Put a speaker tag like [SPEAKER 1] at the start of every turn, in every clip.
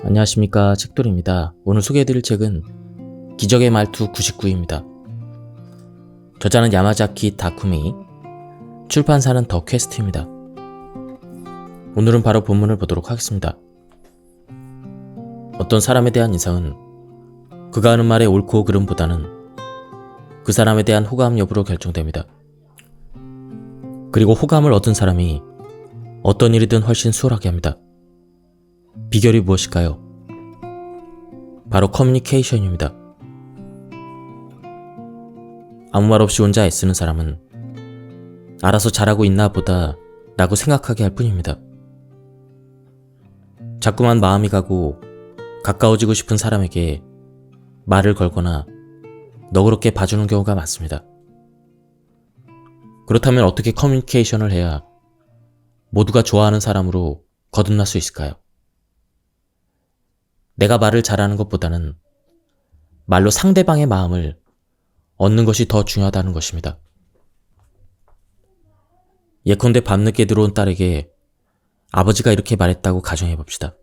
[SPEAKER 1] 안녕하십니까, 책돌입니다. 오늘 소개해드릴 책은 기적의 말투 99입니다. 저자는 야마자키 다쿠미, 출판사는 더 퀘스트입니다. 오늘은 바로 본문을 보도록 하겠습니다. 어떤 사람에 대한 인상은 그가 하는 말의 옳고 그름보다는 그 사람에 대한 호감 여부로 결정됩니다. 그리고 호감을 얻은 사람이 어떤 일이든 훨씬 수월하게 합니다. 비결이 무엇일까요? 바로 커뮤니케이션입니다. 아무 말 없이 혼자 애쓰는 사람은 알아서 잘하고 있나 보다 라고 생각하게 할 뿐입니다. 자꾸만 마음이 가고 가까워지고 싶은 사람에게 말을 걸거나 너그럽게 봐주는 경우가 많습니다. 그렇다면 어떻게 커뮤니케이션을 해야 모두가 좋아하는 사람으로 거듭날 수 있을까요? 내가 말을 잘하는 것보다는 말로 상대방의 마음을 얻는 것이 더 중요하다는 것입니다. 예컨대 밤늦게 들어온 딸에게 아버지가 이렇게 말했다고 가정해봅시다.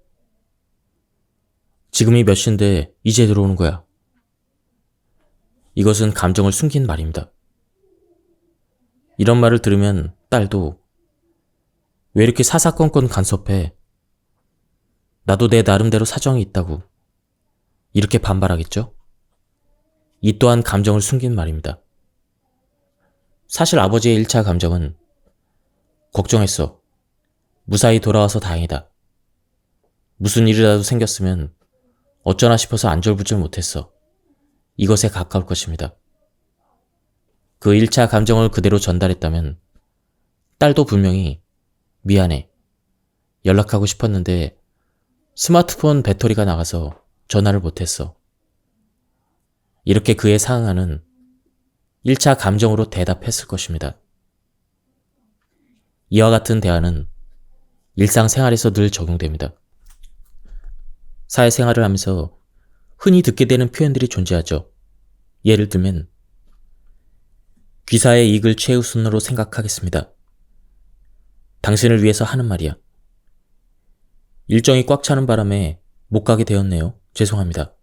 [SPEAKER 1] 지금이 몇 시인데 이제 들어오는 거야. 이것은 감정을 숨긴 말입니다. 이런 말을 들으면 딸도 왜 이렇게 사사건건 간섭해? 나도 내 나름대로 사정이 있다고 이렇게 반발하겠죠? 이 또한 감정을 숨긴 말입니다. 사실 아버지의 1차 감정은 걱정했어. 무사히 돌아와서 다행이다. 무슨 일이라도 생겼으면 어쩌나 싶어서 안절부절 못했어. 이것에 가까울 것입니다. 그 1차 감정을 그대로 전달했다면 딸도 분명히 미안해. 연락하고 싶었는데 스마트폰 배터리가 나가서 전화를 못했어. 이렇게 그의 상황은 1차 감정으로 대답했을 것입니다. 이와 같은 대화는 일상생활에서 늘 적용됩니다. 사회생활을 하면서 흔히 듣게 되는 표현들이 존재하죠. 예를 들면 귀사의 이익을 최우선으로 생각하겠습니다. 당신을 위해서 하는 말이야. 일정이 꽉 차는 바람에 못 가게 되었네요. 죄송합니다.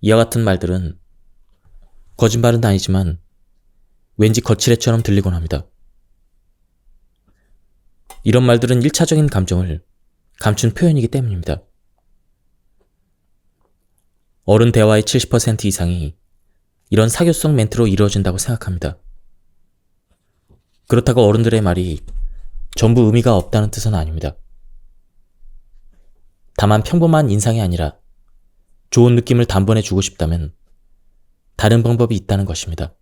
[SPEAKER 1] 이와 같은 말들은 거짓말은 아니지만 왠지 거칠애처럼 들리곤 합니다. 이런 말들은 1차적인 감정을 감춘 표현이기 때문입니다. 어른 대화의 70% 이상이 이런 사교성 멘트로 이루어진다고 생각합니다. 그렇다고 어른들의 말이 전부 의미가 없다는 뜻은 아닙니다. 다만 평범한 인상이 아니라 좋은 느낌을 단번에 주고 싶다면 다른 방법이 있다는 것입니다.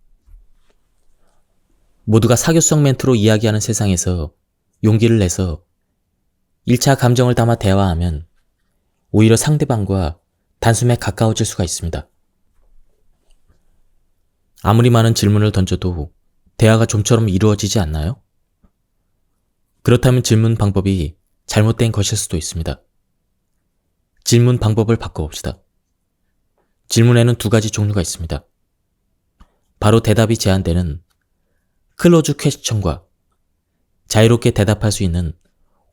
[SPEAKER 1] 모두가 사교성 멘트로 이야기하는 세상에서 용기를 내서 1차 감정을 담아 대화하면 오히려 상대방과 단숨에 가까워질 수가 있습니다. 아무리 많은 질문을 던져도 대화가 좀처럼 이루어지지 않나요? 그렇다면 질문 방법이 잘못된 것일 수도 있습니다. 질문 방법을 바꿔봅시다. 질문에는 2가지 종류가 있습니다. 바로 대답이 제한되는 클로즈 퀘스천과 자유롭게 대답할 수 있는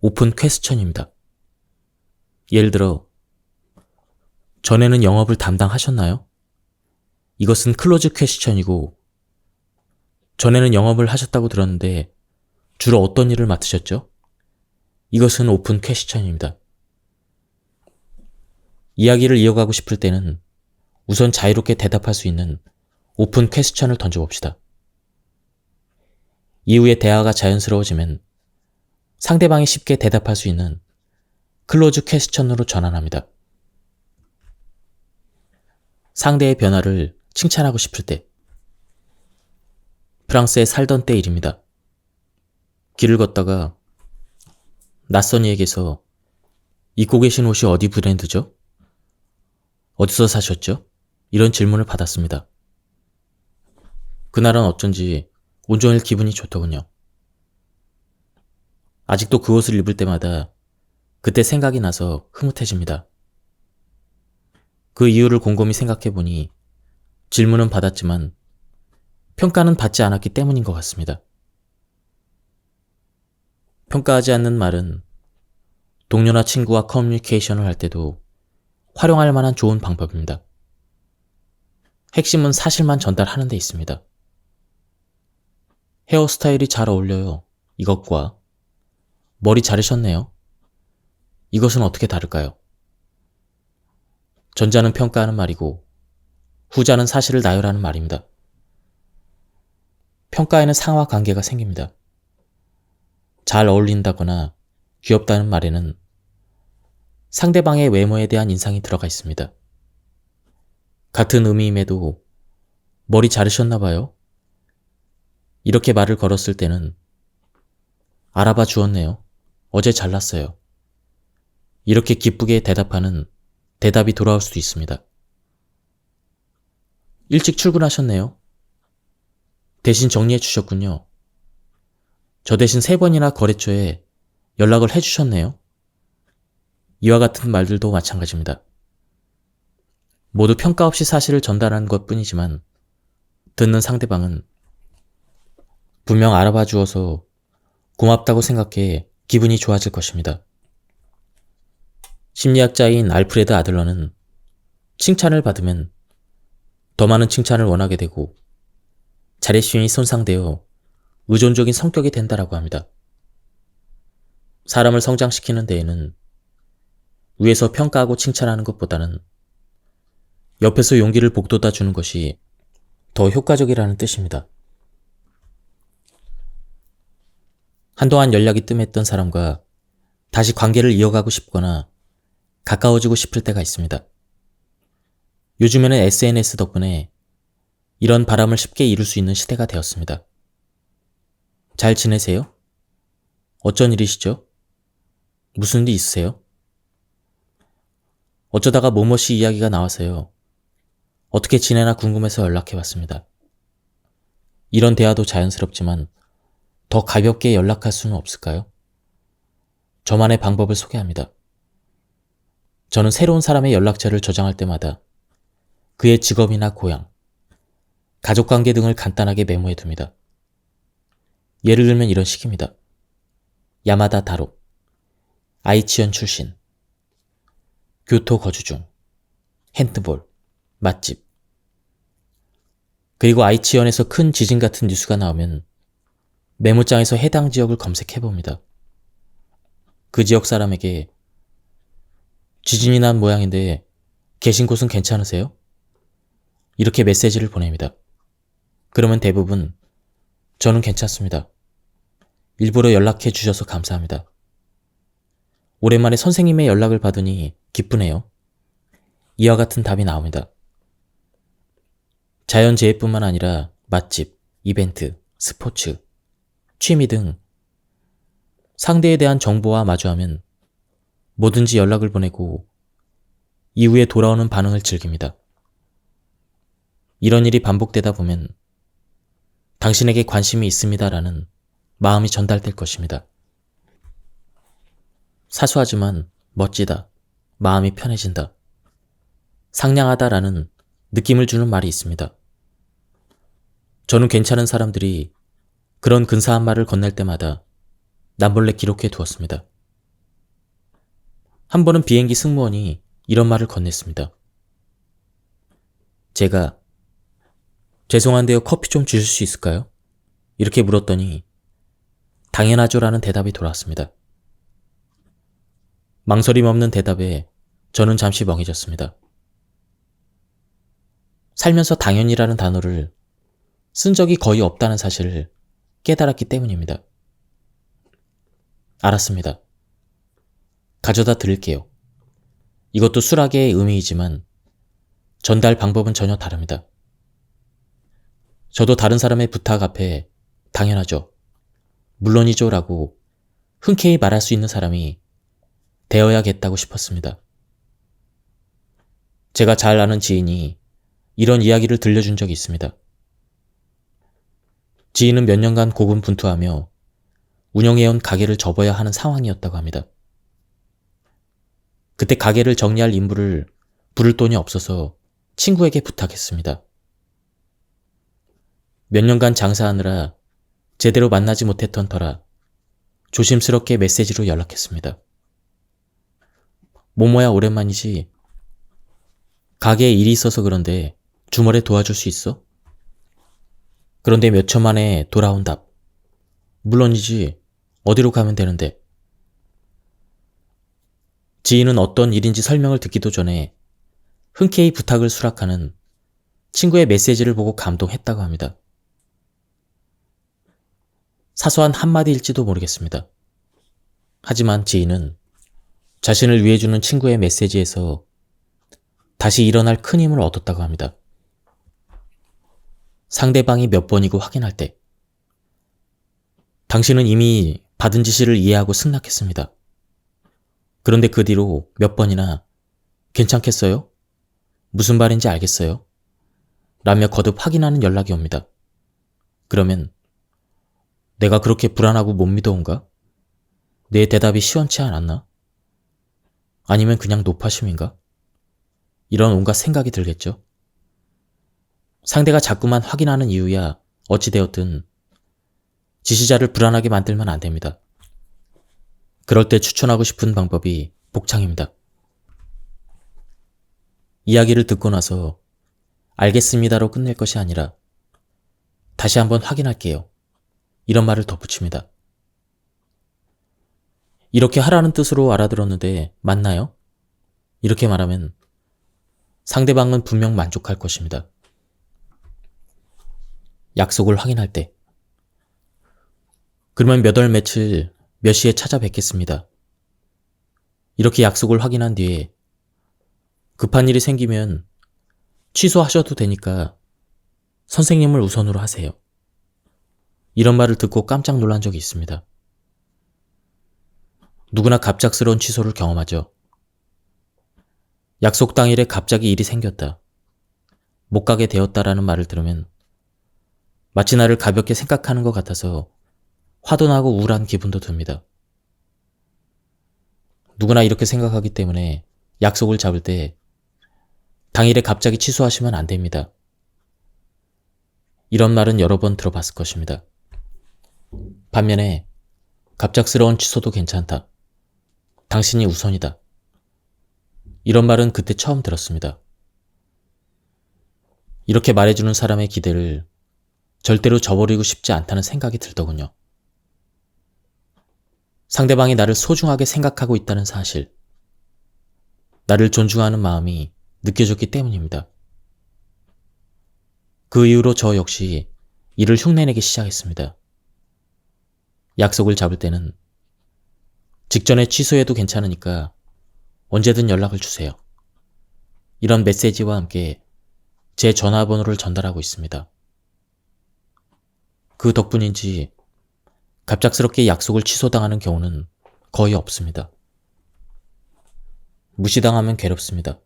[SPEAKER 1] 오픈 퀘스천입니다. 예를 들어 전에는 영업을 담당하셨나요? 이것은 클로즈 퀘스천이고 전에는 영업을 하셨다고 들었는데 주로 어떤 일을 맡으셨죠? 이것은 오픈 퀘스천입니다. 이야기를 이어가고 싶을 때는 우선 자유롭게 대답할 수 있는 오픈 퀘스천을 던져봅시다. 이후에 대화가 자연스러워지면 상대방이 쉽게 대답할 수 있는 클로즈 퀘스천으로 전환합니다. 상대의 변화를 칭찬하고 싶을 때, 프랑스에 살던 때 일입니다. 길을 걷다가 낯선 이에게서 입고 계신 옷이 어디 브랜드죠? 어디서 사셨죠? 이런 질문을 받았습니다. 그날은 어쩐지 온종일 기분이 좋더군요. 아직도 그 옷을 입을 때마다 그때 생각이 나서 흐뭇해집니다. 그 이유를 곰곰이 생각해보니 질문은 받았지만 평가는 받지 않았기 때문인 것 같습니다. 평가하지 않는 말은 동료나 친구와 커뮤니케이션을 할 때도 활용할 만한 좋은 방법입니다. 핵심은 사실만 전달하는 데 있습니다. 헤어스타일이 잘 어울려요. 이것과 머리 자르셨네요. 이것은 어떻게 다를까요? 전자는 평가하는 말이고 후자는 사실을 나열하는 말입니다. 평가에는 상하 관계가 생깁니다. 잘 어울린다거나 귀엽다는 말에는 상대방의 외모에 대한 인상이 들어가 있습니다. 같은 의미임에도 머리 자르셨나봐요? 이렇게 말을 걸었을 때는 알아봐 주었네요. 어제 잘랐어요. 이렇게 기쁘게 대답하는 대답이 돌아올 수도 있습니다. 일찍 출근하셨네요. 대신 정리해 주셨군요. 저 대신 3번이나 거래처에 연락을 해 주셨네요. 이와 같은 말들도 마찬가지입니다. 모두 평가 없이 사실을 전달하는 것 뿐이지만 듣는 상대방은 분명 알아봐 주어서 고맙다고 생각해 기분이 좋아질 것입니다. 심리학자인 알프레드 아들러는 칭찬을 받으면 더 많은 칭찬을 원하게 되고 자립심이 손상되어 의존적인 성격이 된다라고 합니다. 사람을 성장시키는 데에는 위에서 평가하고 칭찬하는 것보다는 옆에서 용기를 북돋아 주는 것이 더 효과적이라는 뜻입니다. 한동안 연락이 뜸했던 사람과 다시 관계를 이어가고 싶거나 가까워지고 싶을 때가 있습니다. 요즘에는 SNS 덕분에 이런 바람을 쉽게 이룰 수 있는 시대가 되었습니다. 잘 지내세요? 어쩐 일이시죠? 무슨 일 있으세요? 어쩌다가 뭐뭐씨 이야기가 나와서요. 어떻게 지내나 궁금해서 연락해봤습니다. 이런 대화도 자연스럽지만 더 가볍게 연락할 수는 없을까요? 저만의 방법을 소개합니다. 저는 새로운 사람의 연락처를 저장할 때마다 그의 직업이나 고향, 가족관계 등을 간단하게 메모해둡니다. 예를 들면 이런 식입니다. 야마다 다로, 아이치현 출신, 교토 거주 중, 핸드볼, 맛집. 그리고 아이치현에서 큰 지진 같은 뉴스가 나오면 메모장에서 해당 지역을 검색해봅니다. 그 지역 사람에게 지진이 난 모양인데 계신 곳은 괜찮으세요? 이렇게 메시지를 보냅니다. 그러면 대부분 저는 괜찮습니다. 일부러 연락해 주셔서 감사합니다. 오랜만에 선생님의 연락을 받으니 기쁘네요. 이와 같은 답이 나옵니다. 자연재해뿐만 아니라 맛집, 이벤트, 스포츠, 취미 등 상대에 대한 정보와 마주하면 뭐든지 연락을 보내고 이후에 돌아오는 반응을 즐깁니다. 이런 일이 반복되다 보면 당신에게 관심이 있습니다라는 마음이 전달될 것입니다. 사소하지만 멋지다, 마음이 편해진다, 상냥하다라는 느낌을 주는 말이 있습니다. 저는 괜찮은 사람들이 그런 근사한 말을 건넬 때마다 남몰래 기록해 두었습니다. 한 번은 비행기 승무원이 이런 말을 건넸습니다. 제가 죄송한데요, 커피 좀 주실 수 있을까요? 이렇게 물었더니 당연하죠 라는 대답이 돌아왔습니다. 망설임 없는 대답에 저는 잠시 멍해졌습니다. 살면서 당연이라는 단어를 쓴 적이 거의 없다는 사실을 깨달았기 때문입니다. 알았습니다. 가져다 드릴게요. 이것도 수락의 의미이지만 전달 방법은 전혀 다릅니다. 저도 다른 사람의 부탁 앞에 당연하죠, 물론이죠 라고 흔쾌히 말할 수 있는 사람이 되어야겠다고 싶었습니다. 제가 잘 아는 지인이 이런 이야기를 들려준 적이 있습니다. 지인은 몇 년간 고군분투하며 운영해온 가게를 접어야 하는 상황이었다고 합니다. 그때 가게를 정리할 인부를 부를 돈이 없어서 친구에게 부탁했습니다. 몇 년간 장사하느라 제대로 만나지 못했던 터라 조심스럽게 메시지로 연락했습니다. 모모야 오랜만이지. 가게에 일이 있어서 그런데 주말에 도와줄 수 있어? 그런데 몇 초 만에 돌아온 답. 물론이지. 어디로 가면 되는데. 지인은 어떤 일인지 설명을 듣기도 전에 흔쾌히 부탁을 수락하는 친구의 메시지를 보고 감동했다고 합니다. 사소한 한마디일지도 모르겠습니다. 하지만 지인은 자신을 위해주는 친구의 메시지에서 다시 일어날 큰 힘을 얻었다고 합니다. 상대방이 몇 번이고 확인할 때 당신은 이미 받은 지시를 이해하고 승낙했습니다. 그런데 그 뒤로 몇 번이나 괜찮겠어요? 무슨 말인지 알겠어요? 라며 거듭 확인하는 연락이 옵니다. 그러면 내가 그렇게 불안하고 못 믿어온가? 내 대답이 시원치 않았나? 아니면 그냥 노파심인가? 이런 온갖 생각이 들겠죠. 상대가 자꾸만 확인하는 이유야 어찌되었든 지시자를 불안하게 만들면 안 됩니다. 그럴 때 추천하고 싶은 방법이 복창입니다. 이야기를 듣고 나서 알겠습니다로 끝낼 것이 아니라 다시 한번 확인할게요. 이런 말을 덧붙입니다. 이렇게 하라는 뜻으로 알아들었는데 맞나요? 이렇게 말하면 상대방은 분명 만족할 것입니다. 약속을 확인할 때 그러면 몇 월 며칠 몇 시에 찾아뵙겠습니다. 이렇게 약속을 확인한 뒤에 급한 일이 생기면 취소하셔도 되니까 선생님을 우선으로 하세요. 이런 말을 듣고 깜짝 놀란 적이 있습니다. 누구나 갑작스러운 취소를 경험하죠. 약속 당일에 갑자기 일이 생겼다. 못 가게 되었다라는 말을 들으면 마치 나를 가볍게 생각하는 것 같아서 화도 나고 우울한 기분도 듭니다. 누구나 이렇게 생각하기 때문에 약속을 잡을 때 당일에 갑자기 취소하시면 안 됩니다. 이런 말은 여러 번 들어봤을 것입니다. 반면에 갑작스러운 취소도 괜찮다. 당신이 우선이다. 이런 말은 그때 처음 들었습니다. 이렇게 말해주는 사람의 기대를 절대로 저버리고 싶지 않다는 생각이 들더군요. 상대방이 나를 소중하게 생각하고 있다는 사실, 나를 존중하는 마음이 느껴졌기 때문입니다. 그 이후로 저 역시 이를 흉내내기 시작했습니다. 약속을 잡을 때는 직전에 취소해도 괜찮으니까 언제든 연락을 주세요. 이런 메시지와 함께 제 전화번호를 전달하고 있습니다. 그 덕분인지 갑작스럽게 약속을 취소당하는 경우는 거의 없습니다. 무시당하면 괴롭습니다.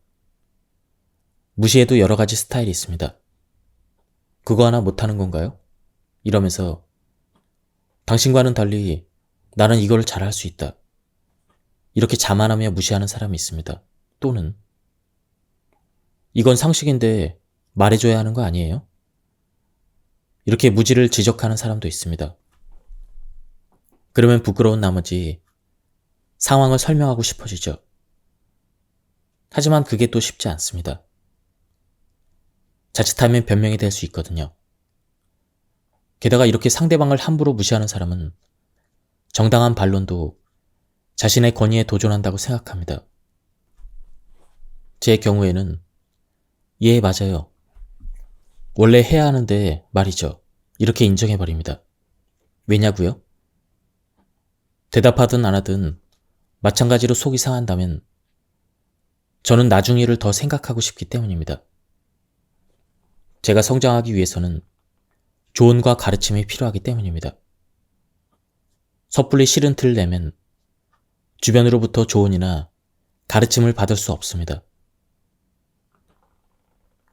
[SPEAKER 1] 무시해도 여러 가지 스타일이 있습니다. 그거 하나 못하는 건가요? 이러면서 당신과는 달리 나는 이걸 잘할 수 있다. 이렇게 자만하며 무시하는 사람이 있습니다. 또는 이건 상식인데 말해줘야 하는 거 아니에요? 이렇게 무지를 지적하는 사람도 있습니다. 그러면 부끄러운 나머지 상황을 설명하고 싶어지죠. 하지만 그게 또 쉽지 않습니다. 자칫하면 변명이 될 수 있거든요. 게다가 이렇게 상대방을 함부로 무시하는 사람은 정당한 반론도 자신의 권위에 도전한다고 생각합니다. 제 경우에는 예, 맞아요. 원래 해야 하는데 말이죠. 이렇게 인정해버립니다. 왜냐고요? 대답하든 안 하든 마찬가지로 속이 상한다면 저는 나중 일을 더 생각하고 싶기 때문입니다. 제가 성장하기 위해서는 조언과 가르침이 필요하기 때문입니다. 섣불리 싫은 티를 내면 주변으로부터 조언이나 가르침을 받을 수 없습니다.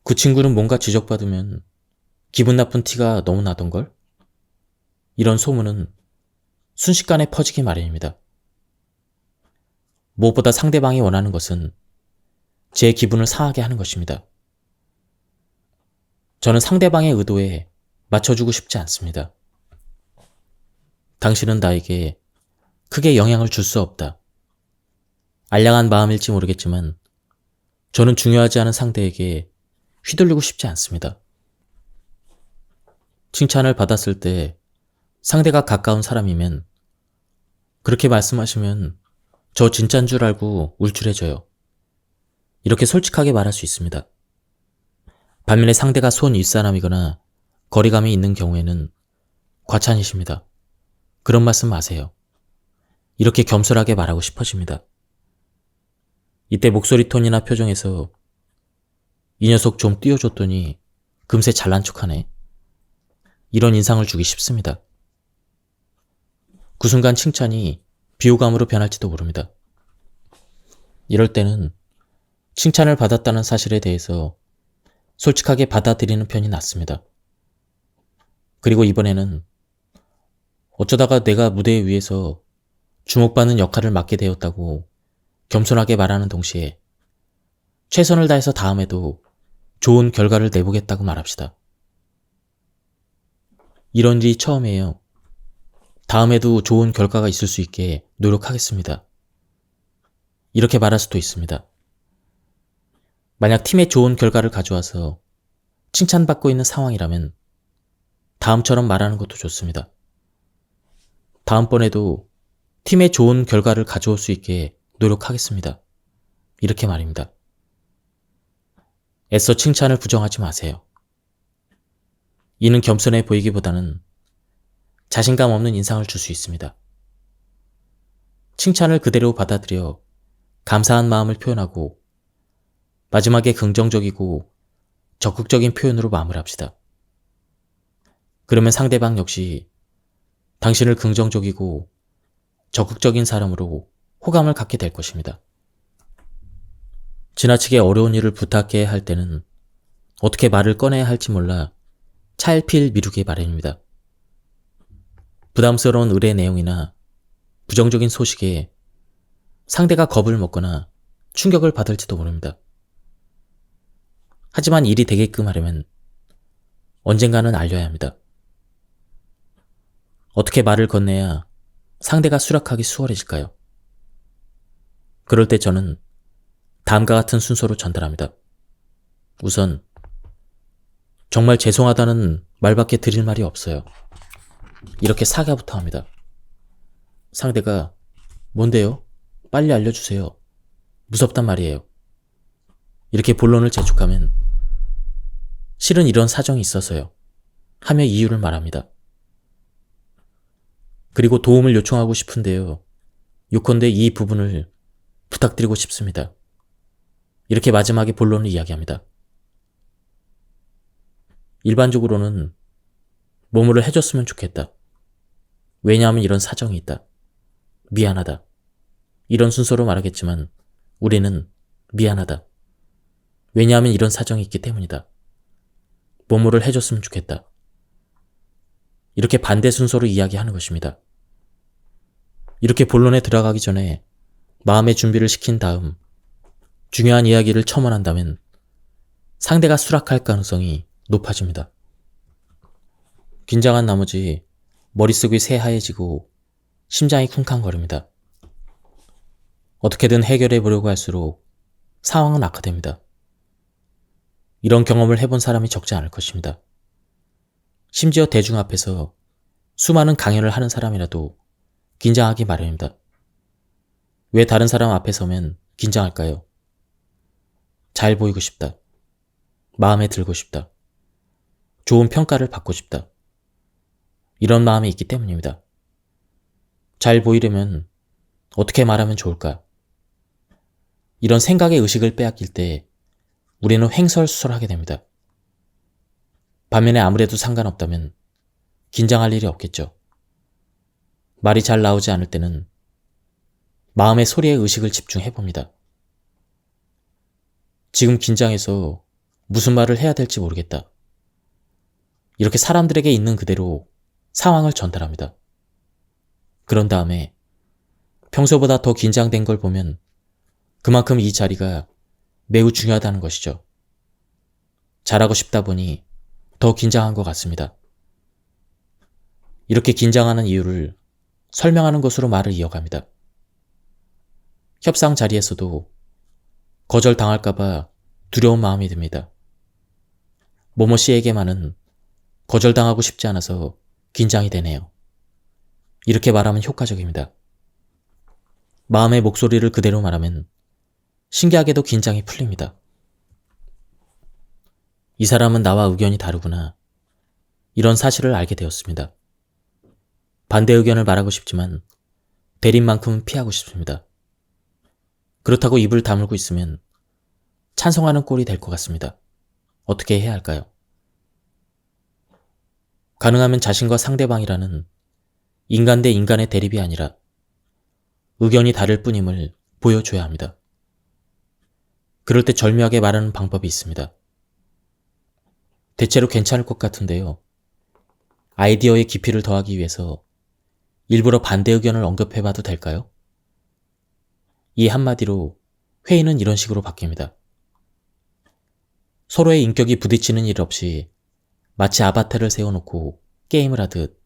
[SPEAKER 1] 그 친구는 뭔가 지적받으면 기분 나쁜 티가 너무 나던걸? 이런 소문은 순식간에 퍼지기 마련입니다. 무엇보다 상대방이 원하는 것은 제 기분을 상하게 하는 것입니다. 저는 상대방의 의도에 맞춰주고 싶지 않습니다. 당신은 나에게 크게 영향을 줄 수 없다. 알량한 마음일지 모르겠지만 저는 중요하지 않은 상대에게 휘둘리고 싶지 않습니다. 칭찬을 받았을 때 상대가 가까운 사람이면 그렇게 말씀하시면 저 진짠 줄 알고 울줄해져요. 이렇게 솔직하게 말할 수 있습니다. 반면에 상대가 손 윗사람이거나 거리감이 있는 경우에는 과찬이십니다. 그런 말씀 마세요. 이렇게 겸손하게 말하고 싶어집니다. 이때 목소리 톤이나 표정에서 이 녀석 좀 띄워줬더니 금세 잘난 척하네. 이런 인상을 주기 쉽습니다. 그 순간 칭찬이 비호감으로 변할지도 모릅니다. 이럴 때는 칭찬을 받았다는 사실에 대해서 솔직하게 받아들이는 편이 낫습니다. 그리고 이번에는 어쩌다가 내가 무대 위에서 주목받는 역할을 맡게 되었다고 겸손하게 말하는 동시에 최선을 다해서 다음에도 좋은 결과를 내보겠다고 말합시다. 이런 일이 처음이에요. 다음에도 좋은 결과가 있을 수 있게 노력하겠습니다. 이렇게 말할 수도 있습니다. 만약 팀에 좋은 결과를 가져와서 칭찬받고 있는 상황이라면 다음처럼 말하는 것도 좋습니다. 다음번에도 팀에 좋은 결과를 가져올 수 있게 노력하겠습니다. 이렇게 말입니다. 애써 칭찬을 부정하지 마세요. 이는 겸손해 보이기보다는 자신감 없는 인상을 줄 수 있습니다. 칭찬을 그대로 받아들여 감사한 마음을 표현하고 마지막에 긍정적이고 적극적인 표현으로 마무리합시다. 그러면 상대방 역시 당신을 긍정적이고 적극적인 사람으로 호감을 갖게 될 것입니다. 지나치게 어려운 일을 부탁해야 할 때는 어떻게 말을 꺼내야 할지 몰라 차일피일 미루기 마련입니다. 부담스러운 의뢰 내용이나 부정적인 소식에 상대가 겁을 먹거나 충격을 받을지도 모릅니다. 하지만 일이 되게끔 하려면 언젠가는 알려야 합니다. 어떻게 말을 건네야 상대가 수락하기 수월해질까요? 그럴 때 저는 다음과 같은 순서로 전달합니다. 우선 정말 죄송하다는 말밖에 드릴 말이 없어요. 이렇게 사과부터 합니다. 상대가 뭔데요? 빨리 알려주세요. 무섭단 말이에요. 이렇게 본론을 재촉하면 실은 이런 사정이 있어서요. 하며 이유를 말합니다. 그리고 도움을 요청하고 싶은데요. 요컨대 이 부분을 부탁드리고 싶습니다. 이렇게 마지막에 본론을 이야기합니다. 일반적으로는 뭐뭐를 해줬으면 좋겠다. 왜냐하면 이런 사정이 있다. 미안하다. 이런 순서로 말하겠지만 우리는 미안하다. 왜냐하면 이런 사정이 있기 때문이다. 뭐뭐를 해줬으면 좋겠다. 이렇게 반대 순서로 이야기하는 것입니다. 이렇게 본론에 들어가기 전에 마음의 준비를 시킨 다음 중요한 이야기를 첨언한다면 상대가 수락할 가능성이 높아집니다. 긴장한 나머지 머릿속이 새하얘지고 심장이 쿵쾅거립니다. 어떻게든 해결해 보려고 할수록 상황은 악화됩니다. 이런 경험을 해본 사람이 적지 않을 것입니다. 심지어 대중 앞에서 수많은 강연을 하는 사람이라도 긴장하기 마련입니다. 왜 다른 사람 앞에 서면 긴장할까요? 잘 보이고 싶다. 마음에 들고 싶다. 좋은 평가를 받고 싶다. 이런 마음이 있기 때문입니다. 잘 보이려면 어떻게 말하면 좋을까? 이런 생각의 의식을 빼앗길 때 우리는 횡설수설하게 됩니다. 반면에 아무래도 상관없다면 긴장할 일이 없겠죠. 말이 잘 나오지 않을 때는 마음의 소리에 의식을 집중해봅니다. 지금 긴장해서 무슨 말을 해야 될지 모르겠다. 이렇게 사람들에게 있는 그대로 상황을 전달합니다. 그런 다음에 평소보다 더 긴장된 걸 보면 그만큼 이 자리가 매우 중요하다는 것이죠. 잘하고 싶다 보니 더 긴장한 것 같습니다. 이렇게 긴장하는 이유를 설명하는 것으로 말을 이어갑니다. 협상 자리에서도 거절당할까봐 두려운 마음이 듭니다. 모모 씨에게만은 거절당하고 싶지 않아서 긴장이 되네요. 이렇게 말하면 효과적입니다. 마음의 목소리를 그대로 말하면 신기하게도 긴장이 풀립니다. 이 사람은 나와 의견이 다르구나. 이런 사실을 알게 되었습니다. 반대 의견을 말하고 싶지만 대립만큼은 피하고 싶습니다. 그렇다고 입을 다물고 있으면 찬성하는 꼴이 될 것 같습니다. 어떻게 해야 할까요? 가능하면 자신과 상대방이라는 인간 대 인간의 대립이 아니라 의견이 다를 뿐임을 보여줘야 합니다. 그럴 때 절묘하게 말하는 방법이 있습니다. 대체로 괜찮을 것 같은데요. 아이디어의 깊이를 더하기 위해서 일부러 반대 의견을 언급해봐도 될까요? 이 한마디로 회의는 이런 식으로 바뀝니다. 서로의 인격이 부딪히는 일 없이 마치 아바타를 세워놓고 게임을 하듯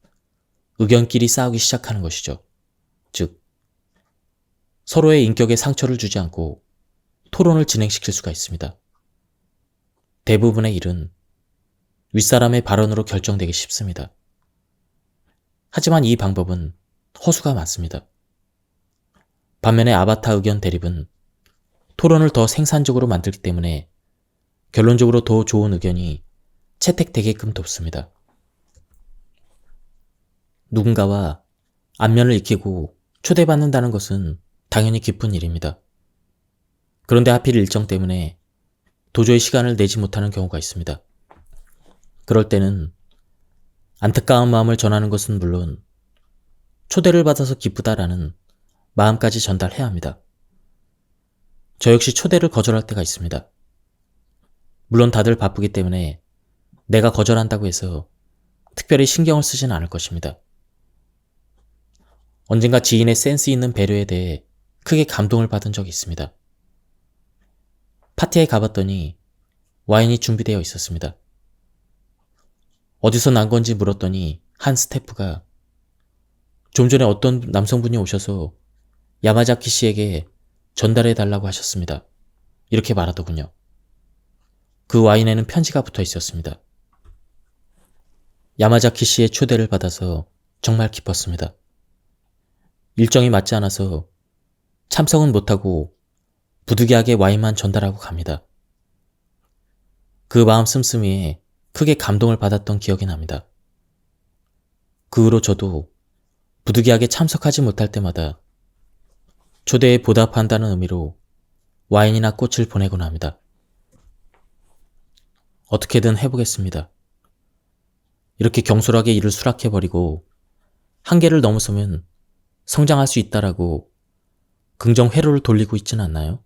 [SPEAKER 1] 의견끼리 싸우기 시작하는 것이죠. 즉, 서로의 인격에 상처를 주지 않고 토론을 진행시킬 수가 있습니다. 대부분의 일은 윗사람의 발언으로 결정되기 쉽습니다. 하지만 이 방법은 허수가 많습니다. 반면에 아바타 의견 대립은 토론을 더 생산적으로 만들기 때문에 결론적으로 더 좋은 의견이 채택되게끔 돕습니다. 누군가와 안면을 익히고 초대받는다는 것은 당연히 기쁜 일입니다. 그런데 하필 일정 때문에 도저히 시간을 내지 못하는 경우가 있습니다. 그럴 때는 안타까운 마음을 전하는 것은 물론 초대를 받아서 기쁘다라는 마음까지 전달해야 합니다. 저 역시 초대를 거절할 때가 있습니다. 물론 다들 바쁘기 때문에 내가 거절한다고 해서 특별히 신경을 쓰진 않을 것입니다. 언젠가 지인의 센스 있는 배려에 대해 크게 감동을 받은 적이 있습니다. 파티에 가봤더니 와인이 준비되어 있었습니다. 어디서 난 건지 물었더니 한 스태프가 좀 전에 어떤 남성분이 오셔서 야마자키 씨에게 전달해 달라고 하셨습니다. 이렇게 말하더군요. 그 와인에는 편지가 붙어 있었습니다. 야마자키 씨의 초대를 받아서 정말 기뻤습니다. 일정이 맞지 않아서 참석은 못하고 부득이하게 와인만 전달하고 갑니다. 그 마음 씀씀이에 크게 감동을 받았던 기억이 납니다. 그 후로 저도 부득이하게 참석하지 못할 때마다 초대에 보답한다는 의미로 와인이나 꽃을 보내곤 합니다. 어떻게든 해보겠습니다. 이렇게 경솔하게 일을 수락해버리고 한계를 넘어서면 성장할 수 있다라고 긍정 회로를 돌리고 있지는 않나요?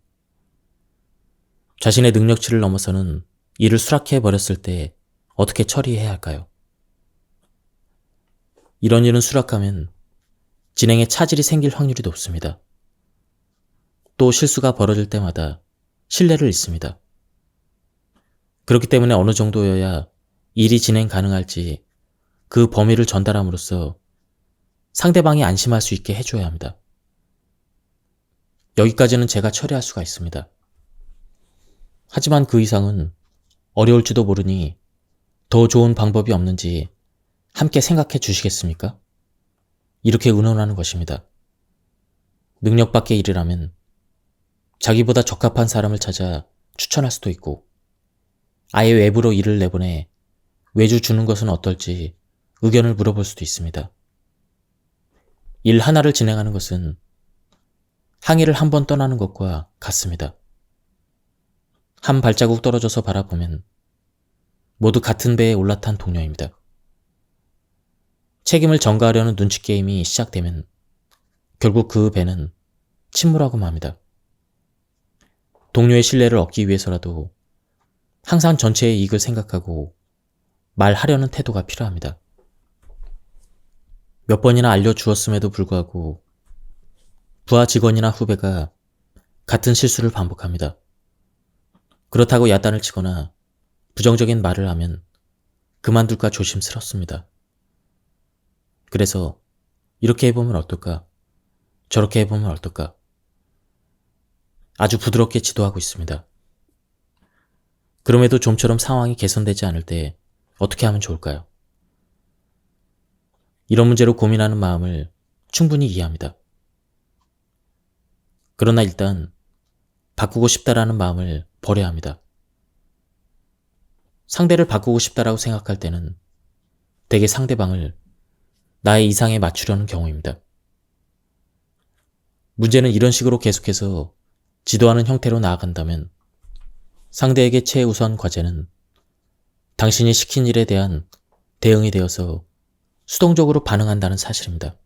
[SPEAKER 1] 자신의 능력치를 넘어서는 일을 수락해버렸을 때 어떻게 처리해야 할까요? 이런 일은 수락하면 진행에 차질이 생길 확률이 높습니다. 또 실수가 벌어질 때마다 신뢰를 잃습니다. 그렇기 때문에 어느 정도여야 일이 진행 가능할지 그 범위를 전달함으로써 상대방이 안심할 수 있게 해줘야 합니다. 여기까지는 제가 처리할 수가 있습니다. 하지만 그 이상은 어려울지도 모르니 더 좋은 방법이 없는지 함께 생각해 주시겠습니까? 이렇게 의논하는 것입니다. 능력 밖의 일이라면 자기보다 적합한 사람을 찾아 추천할 수도 있고 아예 외부로 일을 내보내 외주 주는 것은 어떨지 의견을 물어볼 수도 있습니다. 일 하나를 진행하는 것은 항해를 한 번 떠나는 것과 같습니다. 한 발자국 떨어져서 바라보면 모두 같은 배에 올라탄 동료입니다. 책임을 전가하려는 눈치 게임이 시작되면 결국 그 배는 침몰하고 맙니다. 동료의 신뢰를 얻기 위해서라도 항상 전체의 이익을 생각하고 말하려는 태도가 필요합니다. 몇 번이나 알려주었음에도 불구하고 부하 직원이나 후배가 같은 실수를 반복합니다. 그렇다고 야단을 치거나 부정적인 말을 하면 그만둘까 조심스럽습니다. 그래서 이렇게 해보면 어떨까? 저렇게 해보면 어떨까? 아주 부드럽게 지도하고 있습니다. 그럼에도 좀처럼 상황이 개선되지 않을 때 어떻게 하면 좋을까요? 이런 문제로 고민하는 마음을 충분히 이해합니다. 그러나 일단 바꾸고 싶다라는 마음을 버려야 합니다. 상대를 바꾸고 싶다라고 생각할 때는 대개 상대방을 나의 이상에 맞추려는 경우입니다. 문제는 이런 식으로 계속해서 지도하는 형태로 나아간다면 상대에게 최우선 과제는 당신이 시킨 일에 대한 대응이 되어서 수동적으로 반응한다는 사실입니다.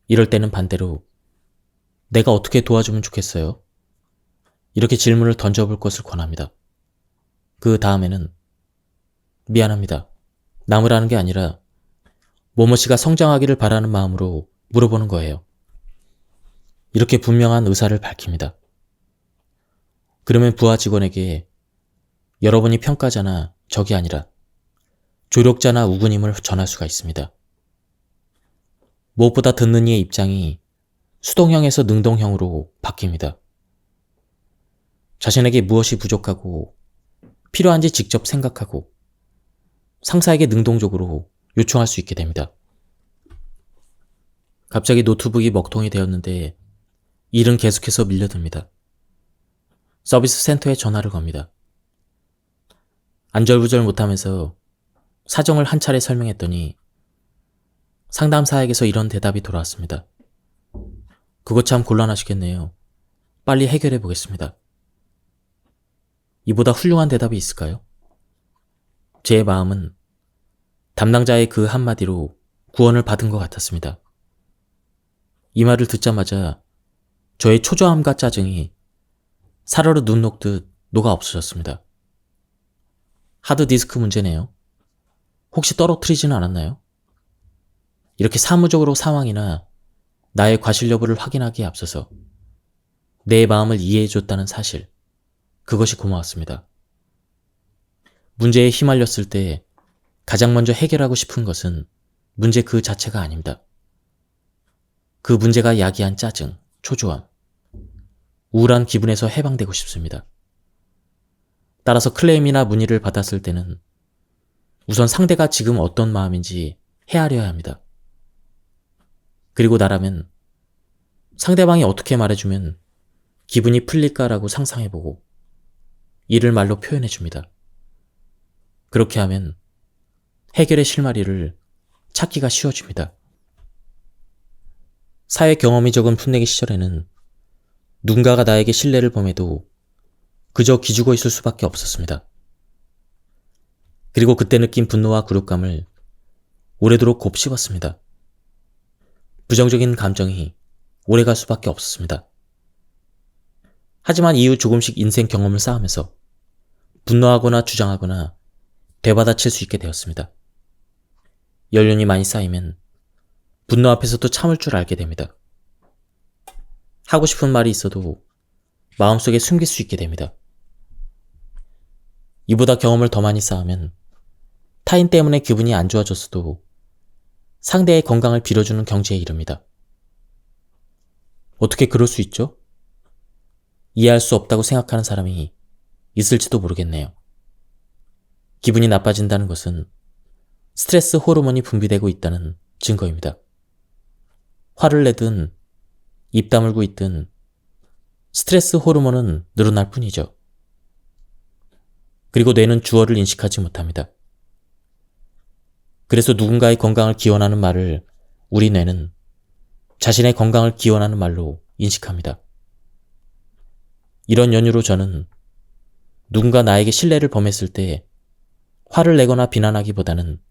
[SPEAKER 1] 이럴 때는 반대로 내가 어떻게 도와주면 좋겠어요? 이렇게 질문을 던져볼 것을 권합니다. 그 다음에는 미안합니다. 남으라는 게 아니라 뭐뭐씨가 성장하기를 바라는 마음으로 물어보는 거예요. 이렇게 분명한 의사를 밝힙니다. 그러면 부하 직원에게 여러분이 평가자나 적이 아니라 조력자나 우군임을 전할 수가 있습니다. 무엇보다 듣는 이의 입장이 수동형에서 능동형으로 바뀝니다. 자신에게 무엇이 부족하고 필요한지 직접 생각하고 상사에게 능동적으로 요청할 수 있게 됩니다. 갑자기 노트북이 먹통이 되었는데 일은 계속해서 밀려듭니다. 서비스 센터에 전화를 겁니다. 안절부절 못하면서 사정을 한 차례 설명했더니 상담사에게서 이런 대답이 돌아왔습니다. 그거 참 곤란하시겠네요. 빨리 해결해 보겠습니다. 이보다 훌륭한 대답이 있을까요? 제 마음은 담당자의 그 한마디로 구원을 받은 것 같았습니다. 이 말을 듣자마자 저의 초조함과 짜증이 사르르 눈 녹듯 녹아 없어졌습니다. 하드디스크 문제네요. 혹시 떨어뜨리지는 않았나요? 이렇게 사무적으로 상황이나 나의 과실 여부를 확인하기에 앞서서 내 마음을 이해해줬다는 사실, 그것이 고마웠습니다. 문제에 휘말렸을 때 가장 먼저 해결하고 싶은 것은 문제 그 자체가 아닙니다. 그 문제가 야기한 짜증, 초조함, 우울한 기분에서 해방되고 싶습니다. 따라서 클레임이나 문의를 받았을 때는 우선 상대가 지금 어떤 마음인지 헤아려야 합니다. 그리고 나라면 상대방이 어떻게 말해주면 기분이 풀릴까라고 상상해보고 이를 말로 표현해줍니다. 그렇게 하면 해결의 실마리를 찾기가 쉬워집니다. 사회 경험이 적은 풋내기 시절에는 누군가가 나에게 신뢰를 범해도 그저 기죽어 있을 수밖에 없었습니다. 그리고 그때 느낀 분노와 굴욕감을 오래도록 곱씹었습니다. 부정적인 감정이 오래갈 수밖에 없었습니다. 하지만 이후 조금씩 인생 경험을 쌓으면서 분노하거나 주장하거나 되받아칠 수 있게 되었습니다. 연륜이 많이 쌓이면 분노 앞에서도 참을 줄 알게 됩니다. 하고 싶은 말이 있어도 마음속에 숨길 수 있게 됩니다. 이보다 경험을 더 많이 쌓으면 타인 때문에 기분이 안 좋아졌어도 상대의 건강을 빌어주는 경지에 이릅니다. 어떻게 그럴 수 있죠? 이해할 수 없다고 생각하는 사람이 있을지도 모르겠네요. 기분이 나빠진다는 것은 스트레스 호르몬이 분비되고 있다는 증거입니다. 화를 내든 입 다물고 있든 스트레스 호르몬은 늘어날 뿐이죠. 그리고 뇌는 주어를 인식하지 못합니다. 그래서 누군가의 건강을 기원하는 말을 우리 뇌는 자신의 건강을 기원하는 말로 인식합니다. 이런 연유로 저는 누군가 나에게 신뢰를 범했을 때 화를 내거나 비난하기보다는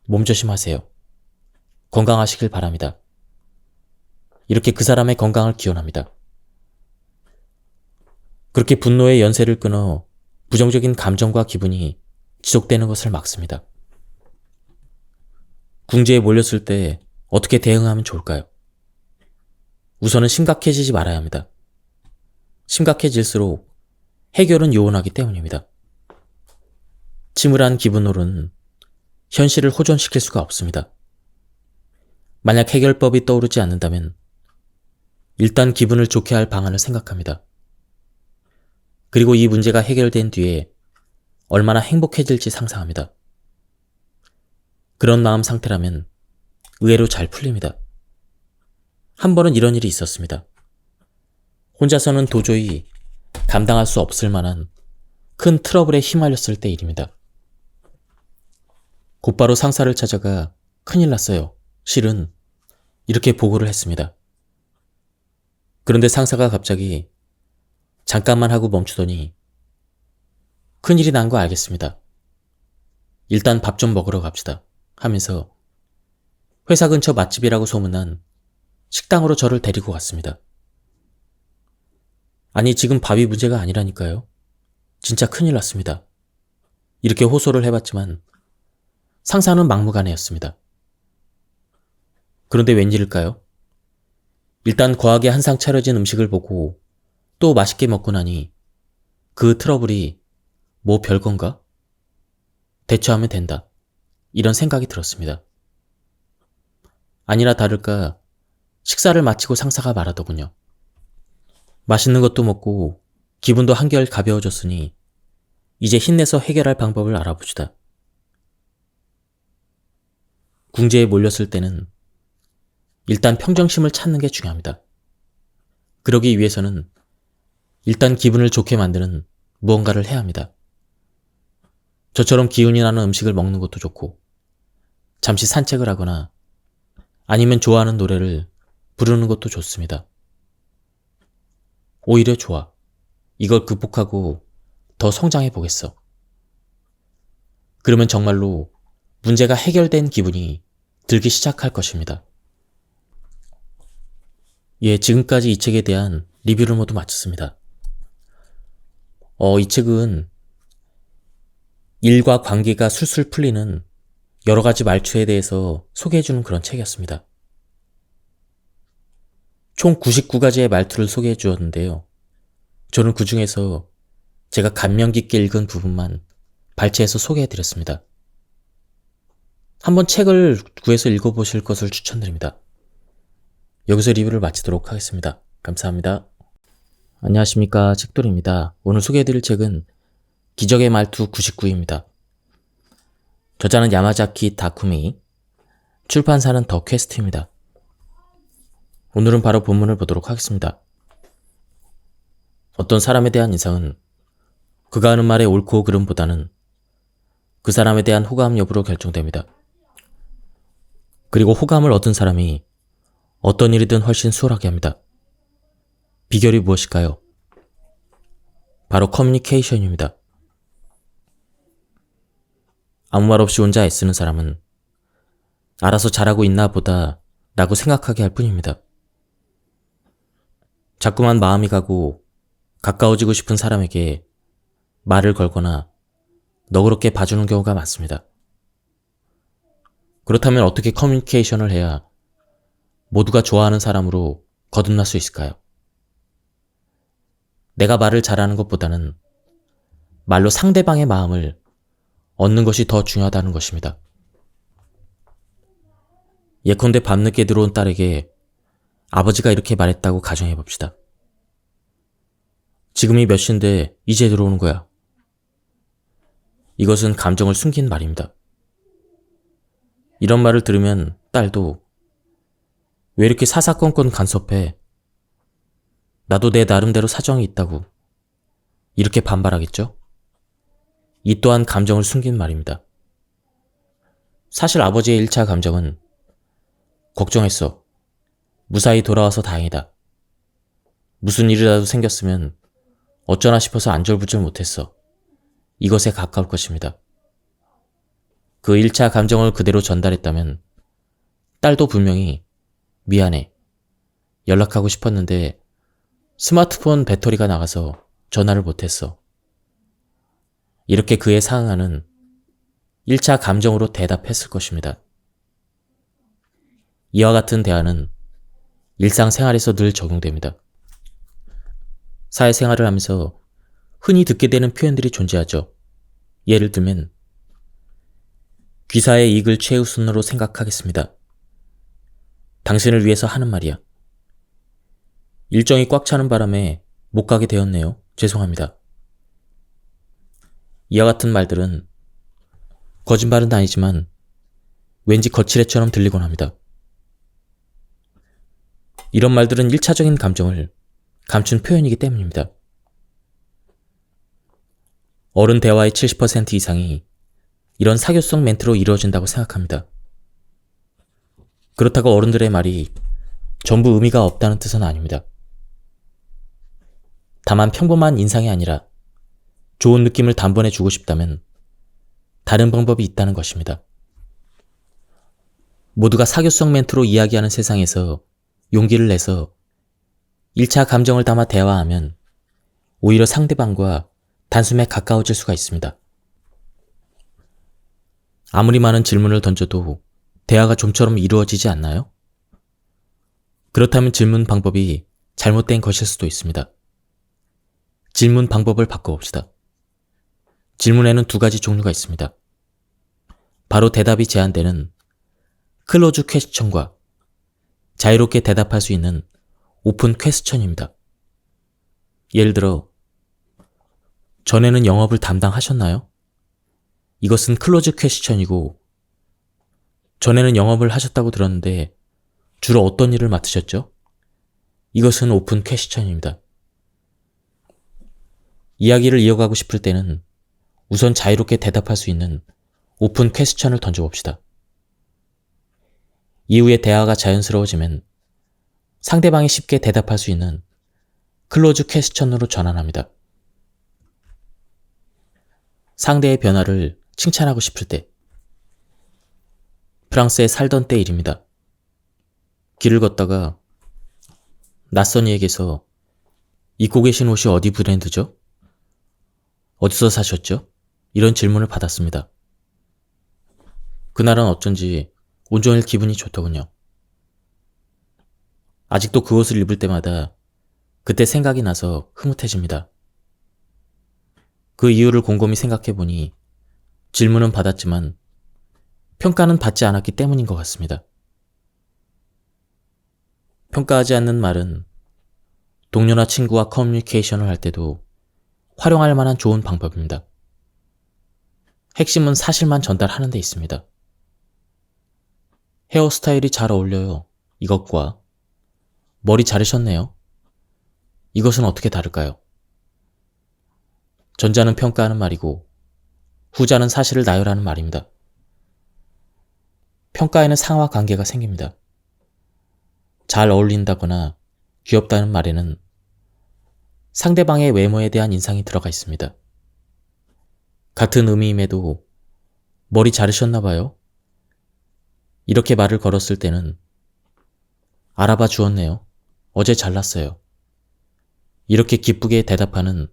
[SPEAKER 1] 몸조심하세요. 건강하시길 바랍니다. 이렇게 그 사람의 건강을 기원합니다. 그렇게 분노의 연쇄를 끊어 부정적인 감정과 기분이 지속되는 것을 막습니다. 궁지에 몰렸을 때 어떻게 대응하면 좋을까요? 우선은 심각해지지 말아야 합니다. 심각해질수록 해결은 요원하기 때문입니다. 침울한 기분으로는 현실을 호전시킬 수가 없습니다. 만약 해결법이 떠오르지 않는다면 일단 기분을 좋게 할 방안을 생각합니다. 그리고 이 문제가 해결된 뒤에 얼마나 행복해질지 상상합니다. 그런 마음 상태라면 의외로 잘 풀립니다. 한 번은 이런 일이 있었습니다. 혼자서는 도저히 감당할 수 없을 만한 큰 트러블에 휘말렸을 때 일입니다. 곧바로 상사를 찾아가 큰일 났어요. 실은 이렇게 보고를 했습니다. 그런데 상사가 갑자기 잠깐만 하고 멈추더니 큰일이 난 거 알겠습니다. 일단 밥 좀 먹으러 갑시다 하면서 회사 근처 맛집이라고 소문난 식당으로 저를 데리고 갔습니다. 아니 지금 밥이 문제가 아니라니까요. 진짜 큰일 났습니다. 이렇게 호소를 해봤지만 상사는 막무가내였습니다. 그런데 웬일일까요? 일단 거하게 한상 차려진 음식을 보고 또 맛있게 먹고 나니 그 트러블이 뭐 별건가? 대처하면 된다. 이런 생각이 들었습니다. 아니나 다를까 식사를 마치고 상사가 말하더군요. 맛있는 것도 먹고 기분도 한결 가벼워졌으니 이제 힘내서 해결할 방법을 알아봅시다. 궁지에 몰렸을 때는 일단 평정심을 찾는 게 중요합니다. 그러기 위해서는 일단 기분을 좋게 만드는 무언가를 해야 합니다. 저처럼 기운이 나는 음식을 먹는 것도 좋고 잠시 산책을 하거나 아니면 좋아하는 노래를 부르는 것도 좋습니다. 오히려 좋아. 이걸 극복하고 더 성장해 보겠어. 그러면 정말로 문제가 해결된 기분이 들기 시작할 것입니다. 예, 지금까지 이 책에 대한 리뷰를 모두 마쳤습니다. 이 책은 일과 관계가 술술 풀리는 여러 가지 말투에 대해서 소개해주는 그런 책이었습니다. 총 99가지의 말투를 소개해 주었는데요. 저는 그 중에서 제가 감명 깊게 읽은 부분만 발췌해서 소개해 드렸습니다. 한번 책을 구해서 읽어보실 것을 추천드립니다. 여기서 리뷰를 마치도록 하겠습니다. 감사합니다. 안녕하십니까, 책돌이입니다. 오늘 소개해드릴 책은 기적의 말투 99입니다. 저자는 야마자키 다쿠미, 출판사는 더 퀘스트입니다. 오늘은 바로 본문을 보도록 하겠습니다. 어떤 사람에 대한 인상은 그가 하는 말의 옳고 그름보다는 그 사람에 대한 호감 여부로 결정됩니다. 그리고 호감을 얻은 사람이 어떤 일이든 훨씬 수월하게 합니다. 비결이 무엇일까요? 바로 커뮤니케이션입니다. 아무 말 없이 혼자 애쓰는 사람은 알아서 잘하고 있나 보다 라고 생각하게 할 뿐입니다. 자꾸만 마음이 가고 가까워지고 싶은 사람에게 말을 걸거나 너그럽게 봐주는 경우가 많습니다. 그렇다면 어떻게 커뮤니케이션을 해야 모두가 좋아하는 사람으로 거듭날 수 있을까요? 내가 말을 잘하는 것보다는 말로 상대방의 마음을 얻는 것이 더 중요하다는 것입니다. 예컨대 밤늦게 들어온 딸에게 아버지가 이렇게 말했다고 가정해봅시다. 지금이 몇 시인데 이제 들어오는 거야. 이것은 감정을 숨긴 말입니다. 이런 말을 들으면 딸도 왜 이렇게 사사건건 간섭해? 나도 내 나름대로 사정이 있다고. 이렇게 반발하겠죠? 이 또한 감정을 숨긴 말입니다. 사실 아버지의 1차 감정은 걱정했어. 무사히 돌아와서 다행이다. 무슨 일이라도 생겼으면 어쩌나 싶어서 안절부절 못했어. 이것에 가까울 것입니다. 그 1차 감정을 그대로 전달했다면 딸도 분명히 미안해. 연락하고 싶었는데 스마트폰 배터리가 나가서 전화를 못했어. 이렇게 그의 상황은 1차 감정으로 대답했을 것입니다. 이와 같은 대화는 일상생활에서 늘 적용됩니다. 사회생활을 하면서 흔히 듣게 되는 표현들이 존재하죠. 예를 들면 귀사의 이익을 최우선으로 생각하겠습니다. 당신을 위해서 하는 말이야. 일정이 꽉 차는 바람에 못 가게 되었네요. 죄송합니다. 이와 같은 말들은 거짓말은 아니지만 왠지 거칠애처럼 들리곤 합니다. 이런 말들은 1차적인 감정을 감춘 표현이기 때문입니다. 어른 대화의 70% 이상이 이런 사교성 멘트로 이루어진다고 생각합니다. 그렇다고 어른들의 말이 전부 의미가 없다는 뜻은 아닙니다. 다만 평범한 인상이 아니라 좋은 느낌을 단번에 주고 싶다면 다른 방법이 있다는 것입니다. 모두가 사교성 멘트로 이야기하는 세상에서 용기를 내서 1차 감정을 담아 대화하면 오히려 상대방과 단숨에 가까워질 수가 있습니다. 아무리 많은 질문을 던져도 대화가 좀처럼 이루어지지 않나요? 그렇다면 질문 방법이 잘못된 것일 수도 있습니다. 질문 방법을 바꿔봅시다. 질문에는 2가지 종류가 있습니다. 바로 대답이 제한되는 클로즈 퀘스천과 자유롭게 대답할 수 있는 오픈 퀘스천입니다. 예를 들어, 전에는 영업을 담당하셨나요? 이것은 클로즈 퀘스천이고, 전에는 영업을 하셨다고 들었는데 주로 어떤 일을 맡으셨죠? 이것은 오픈 퀘스천입니다. 이야기를 이어가고 싶을 때는 우선 자유롭게 대답할 수 있는 오픈 퀘스천을 던져봅시다. 이후에 대화가 자연스러워지면 상대방이 쉽게 대답할 수 있는 클로즈 퀘스천으로 전환합니다. 상대의 변화를 칭찬하고 싶을 때, 프랑스에 살던 때 일입니다. 길을 걷다가 낯선 이에게서 입고 계신 옷이 어디 브랜드죠? 어디서 사셨죠? 이런 질문을 받았습니다. 그날은 어쩐지 온종일 기분이 좋더군요. 아직도 그 옷을 입을 때마다 그때 생각이 나서 흐뭇해집니다. 그 이유를 곰곰이 생각해보니 질문은 받았지만 평가는 받지 않았기 때문인 것 같습니다. 평가하지 않는 말은 동료나 친구와 커뮤니케이션을 할 때도 활용할 만한 좋은 방법입니다. 핵심은 사실만 전달하는 데 있습니다. 헤어스타일이 잘 어울려요. 이것과 머리 자르셨네요. 이것은 어떻게 다를까요? 전자는 평가하는 말이고 후자는 사실을 나열하는 말입니다. 평가에는 상하 관계가 생깁니다. 잘 어울린다거나 귀엽다는 말에는 상대방의 외모에 대한 인상이 들어가 있습니다. 같은 의미임에도 머리 자르셨나봐요? 이렇게 말을 걸었을 때는 알아봐 주었네요. 어제 잘랐어요. 이렇게 기쁘게 대답하는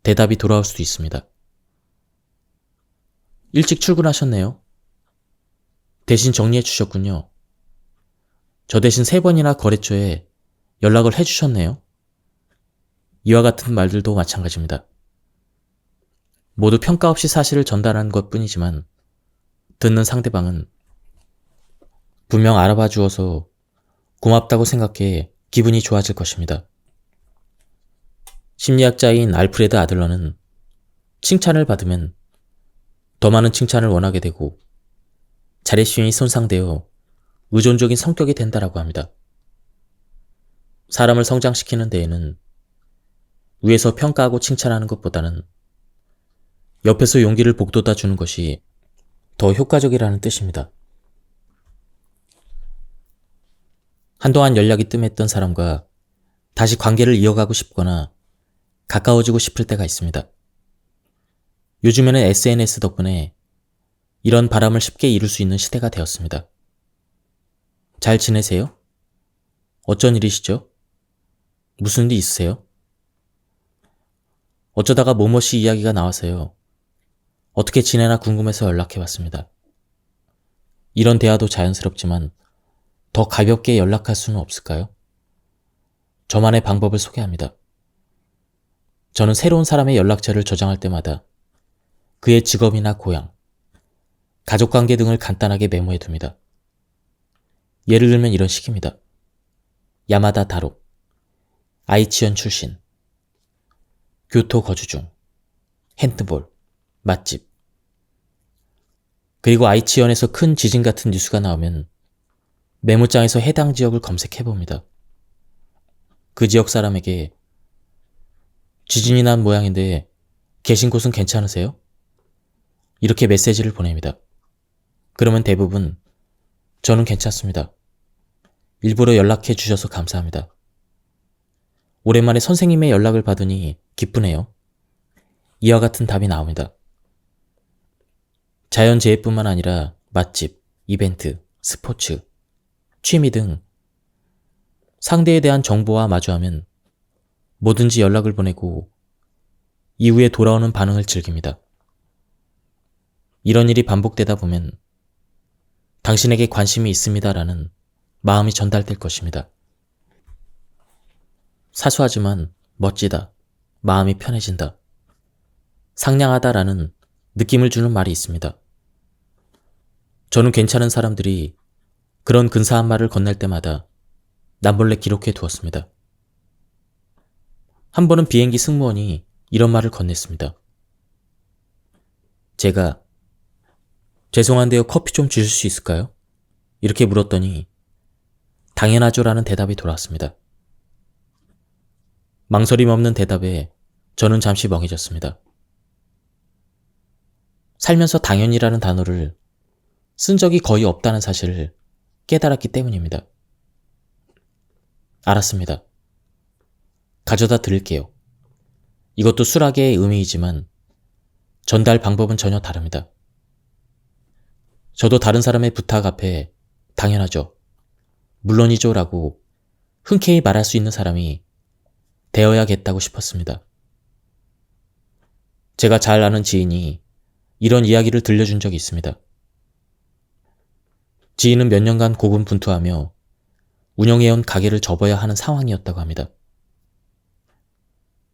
[SPEAKER 1] 대답이 돌아올 수도 있습니다. 일찍 출근하셨네요. 대신 정리해 주셨군요. 저 대신 3번이나 거래처에 연락을 해주셨네요. 이와 같은 말들도 마찬가지입니다. 모두 평가 없이 사실을 전달하는 것 뿐이지만 듣는 상대방은 분명 알아봐 주어서 고맙다고 생각해 기분이 좋아질 것입니다. 심리학자인 알프레드 아들러는 칭찬을 받으면 더 많은 칭찬을 원하게 되고 자립심이 손상되어 의존적인 성격이 된다라고 합니다. 사람을 성장시키는 데에는 위에서 평가하고 칭찬하는 것보다는 옆에서 용기를 북돋아 주는 것이 더 효과적이라는 뜻입니다. 한동안 연락이 뜸했던 사람과 다시 관계를 이어가고 싶거나 가까워지고 싶을 때가 있습니다. 요즘에는 SNS 덕분에 이런 바람을 쉽게 이룰 수 있는 시대가 되었습니다. 잘 지내세요? 어쩐 일이시죠? 무슨 일 있으세요? 어쩌다가 뭐뭐씨 이야기가 나와서요. 어떻게 지내나 궁금해서 연락해봤습니다. 이런 대화도 자연스럽지만 더 가볍게 연락할 수는 없을까요? 저만의 방법을 소개합니다. 저는 새로운 사람의 연락처를 저장할 때마다 그의 직업이나 고향, 가족관계 등을 간단하게 메모해둡니다. 예를 들면 이런 식입니다. 야마다 다로, 아이치현 출신, 교토 거주 중, 핸드볼, 맛집. 그리고 아이치현에서 큰 지진 같은 뉴스가 나오면 메모장에서 해당 지역을 검색해봅니다. 그 지역 사람에게 지진이 난 모양인데 계신 곳은 괜찮으세요? 이렇게 메시지를 보냅니다. 그러면 대부분 저는 괜찮습니다. 일부러 연락해 주셔서 감사합니다. 오랜만에 선생님의 연락을 받으니 기쁘네요. 이와 같은 답이 나옵니다. 자연재해뿐만 아니라 맛집, 이벤트, 스포츠, 취미 등 상대에 대한 정보와 마주하면 뭐든지 연락을 보내고 이후에 돌아오는 반응을 즐깁니다. 이런 일이 반복되다 보면 당신에게 관심이 있습니다라는 마음이 전달될 것입니다. 사소하지만 멋지다, 마음이 편해진다, 상냥하다라는 느낌을 주는 말이 있습니다. 저는 괜찮은 사람들이 그런 근사한 말을 건넬 때마다 남몰래 기록해 두었습니다. 한 번은 비행기 승무원이 이런 말을 건넸습니다. 제가 죄송한데요, 커피 좀 주실 수 있을까요? 이렇게 물었더니 당연하죠 라는 대답이 돌아왔습니다. 망설임 없는 대답에 저는 잠시 멍해졌습니다. 살면서 당연이라는 단어를 쓴 적이 거의 없다는 사실을 깨달았기 때문입니다. 알았습니다. 가져다 드릴게요. 이것도 수락의 의미이지만 전달 방법은 전혀 다릅니다. 저도 다른 사람의 부탁 앞에 당연하죠, 물론이죠 라고 흔쾌히 말할 수 있는 사람이 되어야겠다고 싶었습니다. 제가 잘 아는 지인이 이런 이야기를 들려준 적이 있습니다. 지인은 몇 년간 고군분투하며 운영해온 가게를 접어야 하는 상황이었다고 합니다.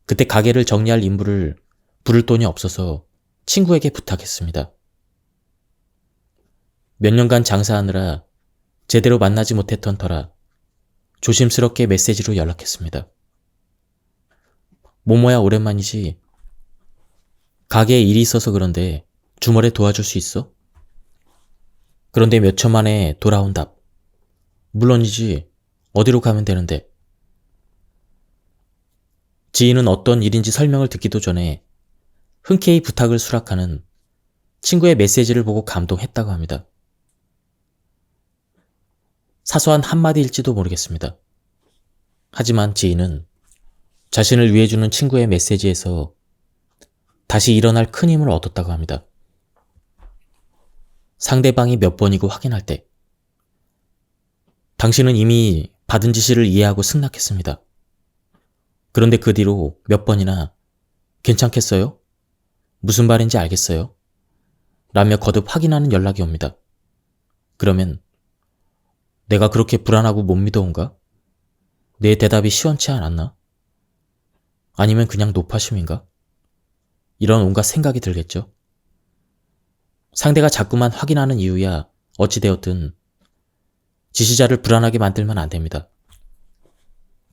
[SPEAKER 1] 그때 가게를 정리할 인부를 부를 돈이 없어서 친구에게 부탁했습니다. 몇 년간 장사하느라 제대로 만나지 못했던 터라 조심스럽게 메시지로 연락했습니다. 모모야, 오랜만이지. 가게에 일이 있어서 그런데 주말에 도와줄 수 있어? 그런데 몇 초 만에 돌아온 답. 물론이지. 어디로 가면 되는데? 지인은 어떤 일인지 설명을 듣기도 전에 흔쾌히 부탁을 수락하는 친구의 메시지를 보고 감동했다고 합니다. 사소한 한마디일지도 모르겠습니다. 하지만 지인은 자신을 위해주는 친구의 메시지에서 다시 일어날 큰 힘을 얻었다고 합니다. 상대방이 몇 번이고 확인할 때 당신은 이미 받은 지시를 이해하고 승낙했습니다. 그런데 그 뒤로 몇 번이나 괜찮겠어요? 무슨 말인지 알겠어요? 라며 거듭 확인하는 연락이 옵니다. 그러면 내가 그렇게 불안하고 못 믿어온가? 내 대답이 시원치 않았나? 아니면 그냥 노파심인가? 이런 온갖 생각이 들겠죠. 상대가 자꾸만 확인하는 이유야 어찌되었든 지시자를 불안하게 만들면 안 됩니다.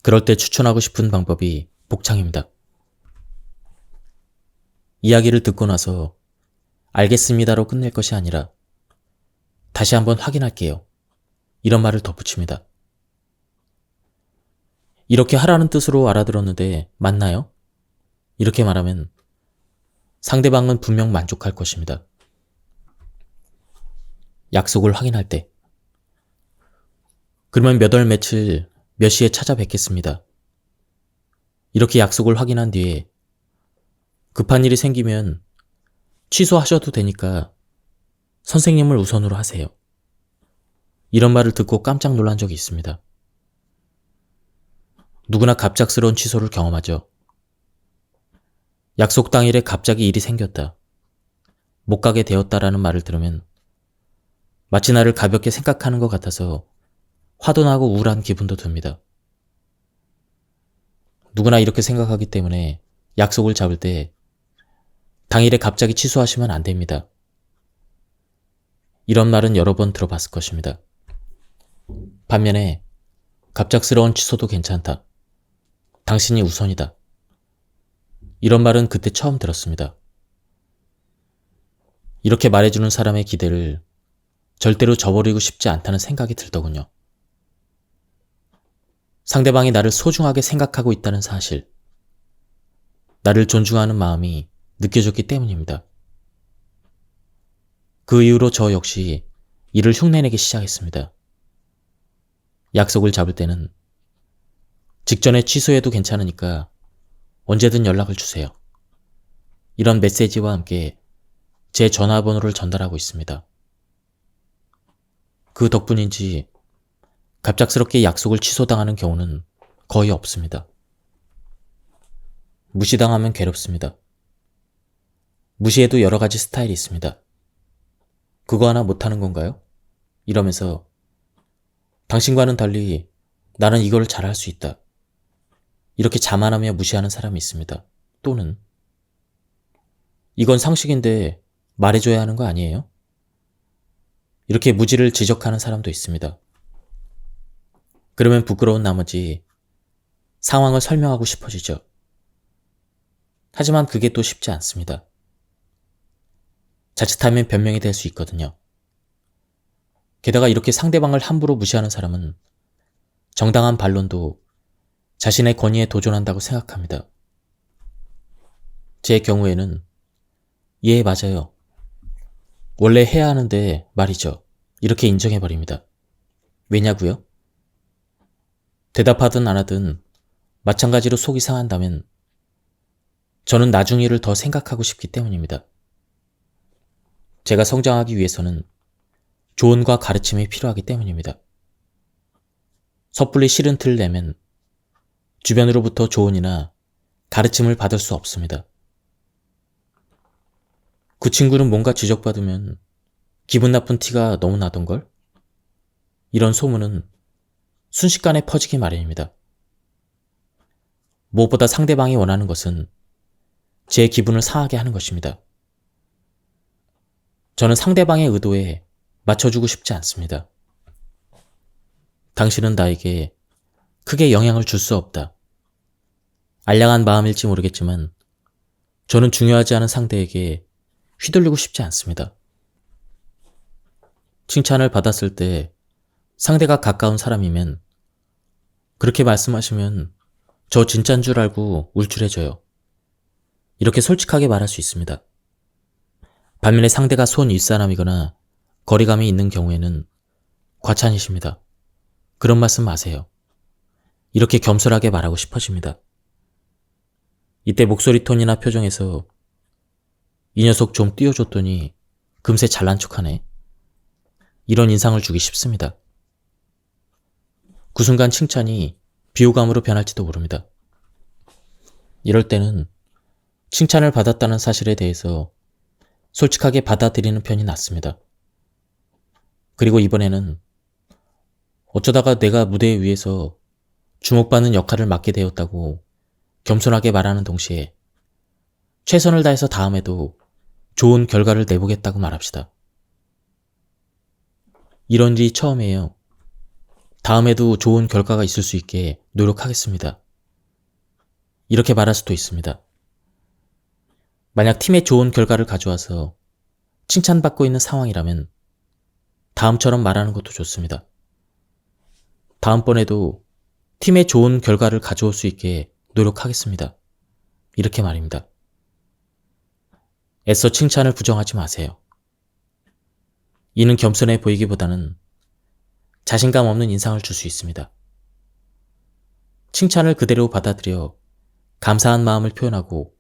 [SPEAKER 1] 그럴 때 추천하고 싶은 방법이 복창입니다. 이야기를 듣고 나서 알겠습니다로 끝낼 것이 아니라 다시 한번 확인할게요, 이런 말을 덧붙입니다. 이렇게 하라는 뜻으로 알아들었는데 맞나요? 이렇게 말하면 상대방은 분명 만족할 것입니다. 약속을 확인할 때. 그러면 몇 월 며칠 몇 시에 찾아뵙겠습니다. 이렇게 약속을 확인한 뒤에 급한 일이 생기면 취소하셔도 되니까 선생님을 우선으로 하세요. 이런 말을 듣고 깜짝 놀란 적이 있습니다. 누구나 갑작스러운 취소를 경험하죠. 약속 당일에 갑자기 일이 생겼다, 못 가게 되었다라는 말을 들으면 마치 나를 가볍게 생각하는 것 같아서 화도 나고 우울한 기분도 듭니다. 누구나 이렇게 생각하기 때문에 약속을 잡을 때 당일에 갑자기 취소하시면 안 됩니다. 이런 말은 여러 번 들어봤을 것입니다. 반면에 갑작스러운 취소도 괜찮다, 당신이 우선이다. 이런 말은 그때 처음 들었습니다. 이렇게 말해주는 사람의 기대를 절대로 저버리고 싶지 않다는 생각이 들더군요. 상대방이 나를 소중하게 생각하고 있다는 사실, 나를 존중하는 마음이 느껴졌기 때문입니다. 그 이후로 저 역시 이를 흉내내기 시작했습니다. 약속을 잡을 때는 직전에 취소해도 괜찮으니까 언제든 연락을 주세요. 이런 메시지와 함께 제 전화번호를 전달하고 있습니다. 그 덕분인지 갑작스럽게 약속을 취소당하는 경우는 거의 없습니다. 무시당하면 괴롭습니다. 무시해도 여러 가지 스타일이 있습니다. 그거 하나 못하는 건가요? 이러면서 당신과는 달리 나는 이걸 잘할 수 있다. 이렇게 자만하며 무시하는 사람이 있습니다. 또는 이건 상식인데 말해줘야 하는 거 아니에요? 이렇게 무지를 지적하는 사람도 있습니다. 그러면 부끄러운 나머지 상황을 설명하고 싶어지죠. 하지만 그게 또 쉽지 않습니다. 자칫하면 변명이 될 수 있거든요. 게다가 이렇게 상대방을 함부로 무시하는 사람은 정당한 반론도 자신의 권위에 도전한다고 생각합니다. 제 경우에는 예, 맞아요. 원래 해야 하는데 말이죠. 이렇게 인정해버립니다. 왜냐고요? 대답하든 안 하든 마찬가지로 속이 상한다면 저는 나중 일을 더 생각하고 싶기 때문입니다. 제가 성장하기 위해서는 조언과 가르침이 필요하기 때문입니다. 섣불리 싫은 티를 내면 주변으로부터 조언이나 가르침을 받을 수 없습니다. 그 친구는 뭔가 지적받으면 기분 나쁜 티가 너무 나던걸? 이런 소문은 순식간에 퍼지기 마련입니다. 무엇보다 상대방이 원하는 것은 제 기분을 상하게 하는 것입니다. 저는 상대방의 의도에 맞춰주고 싶지 않습니다. 당신은 나에게 크게 영향을 줄 수 없다. 알량한 마음일지 모르겠지만 저는 중요하지 않은 상대에게 휘둘리고 싶지 않습니다. 칭찬을 받았을 때 상대가 가까운 사람이면 그렇게 말씀하시면 저 진짠 줄 알고 울줄해져요. 이렇게 솔직하게 말할 수 있습니다. 반면에 상대가 손 윗사람이거나 거리감이 있는 경우에는 과찬이십니다. 그런 말씀 마세요. 이렇게 겸손하게 말하고 싶어집니다. 이때 목소리 톤이나 표정에서 이 녀석 좀 띄워줬더니 금세 잘난 척하네. 이런 인상을 주기 쉽습니다. 그 순간 칭찬이 비호감으로 변할지도 모릅니다. 이럴 때는 칭찬을 받았다는 사실에 대해서 솔직하게 받아들이는 편이 낫습니다. 그리고 이번에는 어쩌다가 내가 무대 위에서 주목받는 역할을 맡게 되었다고 겸손하게 말하는 동시에 최선을 다해서 다음에도 좋은 결과를 내보겠다고 말합시다. 이런 일이 처음이에요. 다음에도 좋은 결과가 있을 수 있게 노력하겠습니다. 이렇게 말할 수도 있습니다. 만약 팀에 좋은 결과를 가져와서 칭찬받고 있는 상황이라면 다음처럼 말하는 것도 좋습니다. 다음번에도 팀에 좋은 결과를 가져올 수 있게 노력하겠습니다. 이렇게 말입니다. 애써 칭찬을 부정하지 마세요. 이는 겸손해 보이기보다는 자신감 없는 인상을 줄 수 있습니다. 칭찬을 그대로 받아들여 감사한 마음을 표현하고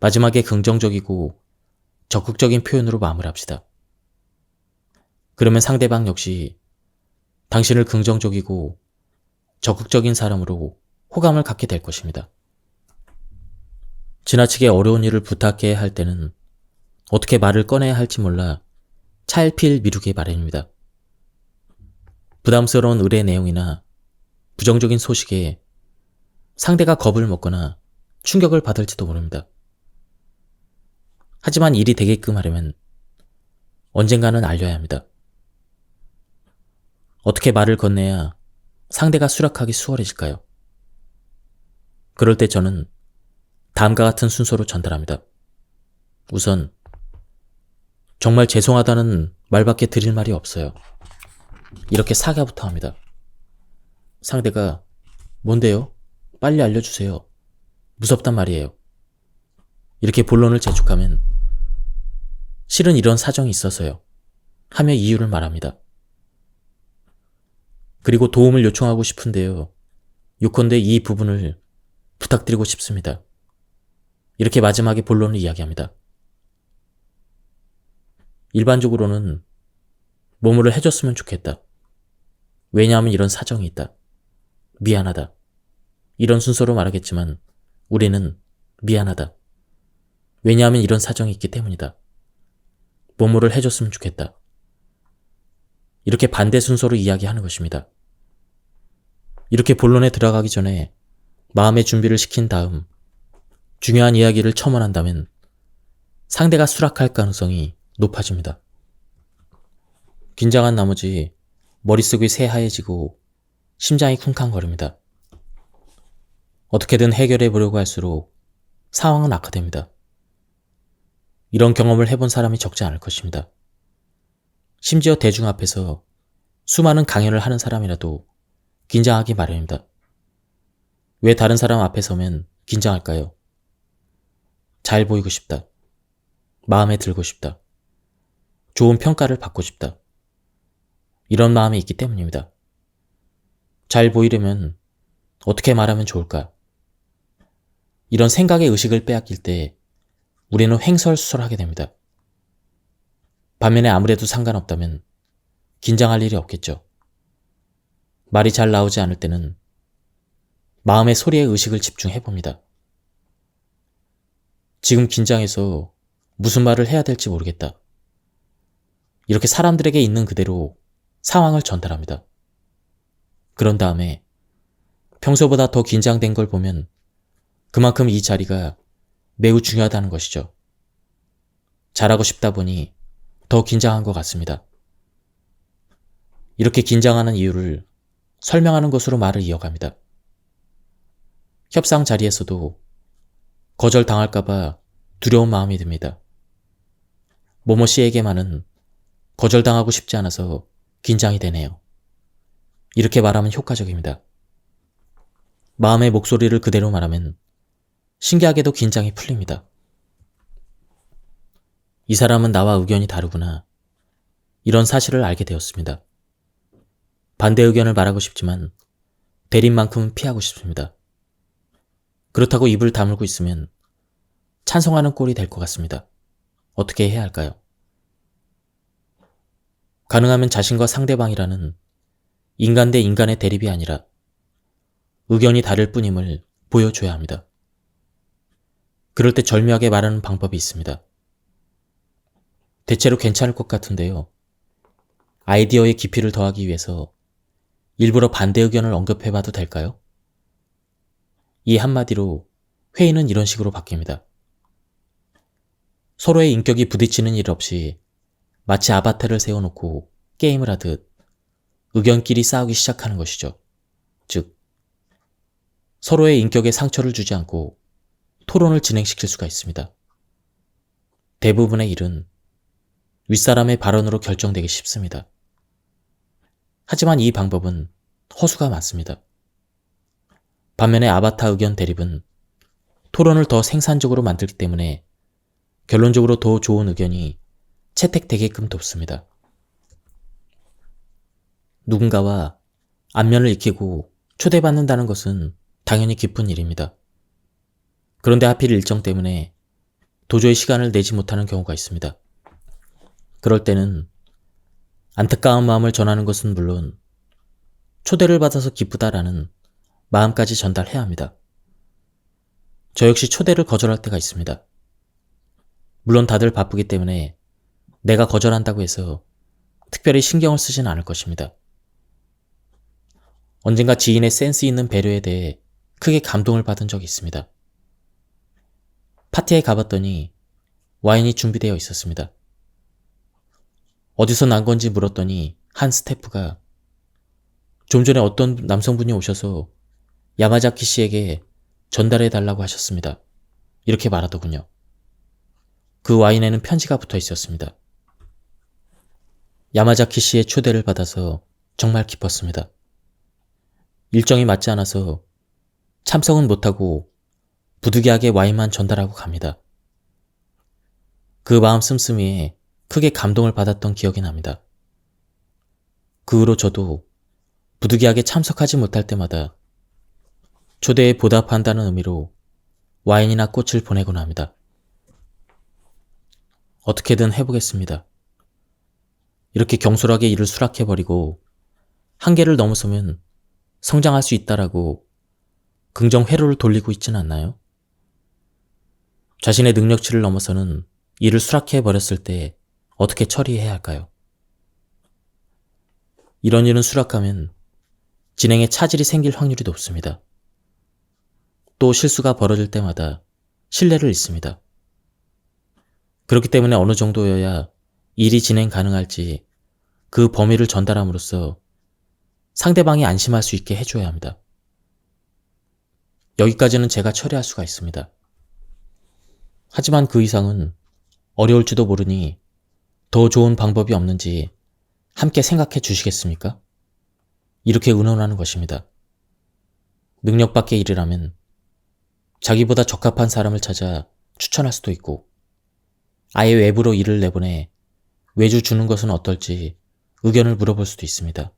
[SPEAKER 1] 마지막에 긍정적이고 적극적인 표현으로 마무리합시다. 그러면 상대방 역시 당신을 긍정적이고 적극적인 사람으로 호감을 갖게 될 것입니다. 지나치게 어려운 일을 부탁해야 할 때는 어떻게 말을 꺼내야 할지 몰라 차일피일 미루기 마련입니다. 부담스러운 의뢰 내용이나 부정적인 소식에 상대가 겁을 먹거나 충격을 받을지도 모릅니다. 하지만 일이 되게끔 하려면 언젠가는 알려야 합니다. 어떻게 말을 건네야 상대가 수락하기 수월해질까요? 그럴 때 저는 다음과 같은 순서로 전달합니다. 우선 정말 죄송하다는 말밖에 드릴 말이 없어요. 이렇게 사과부터 합니다. 상대가 뭔데요? 빨리 알려주세요. 무섭단 말이에요. 이렇게 본론을 재촉하면 실은 이런 사정이 있어서요. 하며 이유를 말합니다. 그리고 도움을 요청하고 싶은데요. 요컨대 이 부분을 부탁드리고 싶습니다. 이렇게 마지막에 본론을 이야기합니다. 일반적으로는 뭐뭐를 해줬으면 좋겠다. 왜냐하면 이런 사정이 있다. 미안하다. 이런 순서로 말하겠지만 우리는 미안하다. 왜냐하면 이런 사정이 있기 때문이다. 뭐뭐를 해줬으면 좋겠다. 이렇게 반대 순서로 이야기하는 것입니다. 이렇게 본론에 들어가기 전에 마음의 준비를 시킨 다음 중요한 이야기를 첨언한다면 상대가 수락할 가능성이 높아집니다. 긴장한 나머지 머릿속이 새하얘지고 심장이 쿵쾅거립니다. 어떻게든 해결해 보려고 할수록 상황은 악화됩니다. 이런 경험을 해본 사람이 적지 않을 것입니다. 심지어 대중 앞에서 수많은 강연을 하는 사람이라도 긴장하기 마련입니다. 왜 다른 사람 앞에 서면 긴장할까요? 잘 보이고 싶다. 마음에 들고 싶다. 좋은 평가를 받고 싶다. 이런 마음이 있기 때문입니다. 잘 보이려면 어떻게 말하면 좋을까? 이런 생각의 의식을 빼앗길 때 우리는 횡설수설하게 됩니다. 반면에 아무래도 상관없다면 긴장할 일이 없겠죠. 말이 잘 나오지 않을 때는 마음의 소리에 의식을 집중해봅니다. 지금 긴장해서 무슨 말을 해야 될지 모르겠다. 이렇게 사람들에게 있는 그대로 상황을 전달합니다. 그런 다음에 평소보다 더 긴장된 걸 보면 그만큼 이 자리가 매우 중요하다는 것이죠. 잘하고 싶다 보니 더 긴장한 것 같습니다. 이렇게 긴장하는 이유를 설명하는 것으로 말을 이어갑니다. 협상 자리에서도 거절당할까봐 두려운 마음이 듭니다. 모모 씨에게만은 거절당하고 싶지 않아서 긴장이 되네요. 이렇게 말하면 효과적입니다. 마음의 목소리를 그대로 말하면 신기하게도 긴장이 풀립니다. 이 사람은 나와 의견이 다르구나. 이런 사실을 알게 되었습니다. 반대 의견을 말하고 싶지만 대립만큼은 피하고 싶습니다. 그렇다고 입을 다물고 있으면 찬성하는 꼴이 될 것 같습니다. 어떻게 해야 할까요? 가능하면 자신과 상대방이라는 인간 대 인간의 대립이 아니라 의견이 다를 뿐임을 보여줘야 합니다. 그럴 때 절묘하게 말하는 방법이 있습니다. 대체로 괜찮을 것 같은데요. 아이디어의 깊이를 더하기 위해서 일부러 반대 의견을 언급해봐도 될까요? 이 한마디로 회의는 이런 식으로 바뀝니다. 서로의 인격이 부딪히는 일 없이 마치 아바타를 세워놓고 게임을 하듯 의견끼리 싸우기 시작하는 것이죠. 즉, 서로의 인격에 상처를 주지 않고 토론을 진행시킬 수가 있습니다. 대부분의 일은 윗사람의 발언으로 결정되기 쉽습니다. 하지만 이 방법은 허수가 많습니다. 반면에 아바타 의견 대립은 토론을 더 생산적으로 만들기 때문에 결론적으로 더 좋은 의견이 채택되게끔 돕습니다. 누군가와 안면을 익히고 초대받는다는 것은 당연히 기쁜 일입니다. 그런데 하필 일정 때문에 도저히 시간을 내지 못하는 경우가 있습니다. 그럴 때는 안타까운 마음을 전하는 것은 물론 초대를 받아서 기쁘다라는 마음까지 전달해야 합니다. 저 역시 초대를 거절할 때가 있습니다. 물론 다들 바쁘기 때문에 내가 거절한다고 해서 특별히 신경을 쓰진 않을 것입니다. 언젠가 지인의 센스 있는 배려에 대해 크게 감동을 받은 적이 있습니다. 파티에 가봤더니 와인이 준비되어 있었습니다. 어디서 난 건지 물었더니 한 스태프가 좀 전에 어떤 남성분이 오셔서 야마자키 씨에게 전달해달라고 하셨습니다. 이렇게 말하더군요. 그 와인에는 편지가 붙어 있었습니다. 야마자키 씨의 초대를 받아서 정말 기뻤습니다. 일정이 맞지 않아서 참석은 못하고 부득이하게 와인만 전달하고 갑니다. 그 마음 씀씀이에 크게 감동을 받았던 기억이 납니다. 그 후로 저도 부득이하게 참석하지 못할 때마다 초대에 보답한다는 의미로 와인이나 꽃을 보내곤 합니다. 어떻게든 해보겠습니다. 이렇게 경솔하게 일을 수락해버리고 한계를 넘어서면 성장할 수 있다라고 긍정 회로를 돌리고 있지는 않나요? 자신의 능력치를 넘어서는 일을 수락해버렸을 때 어떻게 처리해야 할까요? 이런 일은 수락하면 진행에 차질이 생길 확률이 높습니다. 또 실수가 벌어질 때마다 신뢰를 잃습니다. 그렇기 때문에 어느 정도여야 일이 진행 가능할지 그 범위를 전달함으로써 상대방이 안심할 수 있게 해줘야 합니다. 여기까지는 제가 처리할 수가 있습니다. 하지만 그 이상은 어려울지도 모르니 더 좋은 방법이 없는지 함께 생각해 주시겠습니까? 이렇게 의논하는 것입니다. 능력 밖의 일이라면 자기보다 적합한 사람을 찾아 추천할 수도 있고 아예 외부로 일을 내보내 외주 주는 것은 어떨지 의견을 물어볼 수도 있습니다.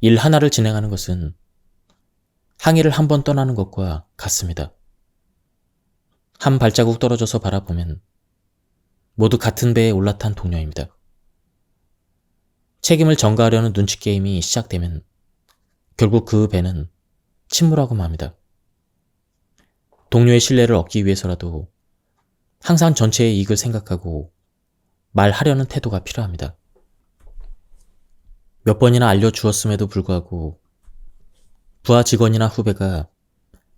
[SPEAKER 1] 일 하나를 진행하는 것은 항해를 한 번 떠나는 것과 같습니다. 한 발자국 떨어져서 바라보면 모두 같은 배에 올라탄 동료입니다. 책임을 전가하려는 눈치 게임이 시작되면 결국 그 배는 침몰하고 맙니다. 동료의 신뢰를 얻기 위해서라도 항상 전체의 이익을 생각하고 말하려는 태도가 필요합니다. 몇 번이나 알려주었음에도 불구하고 부하 직원이나 후배가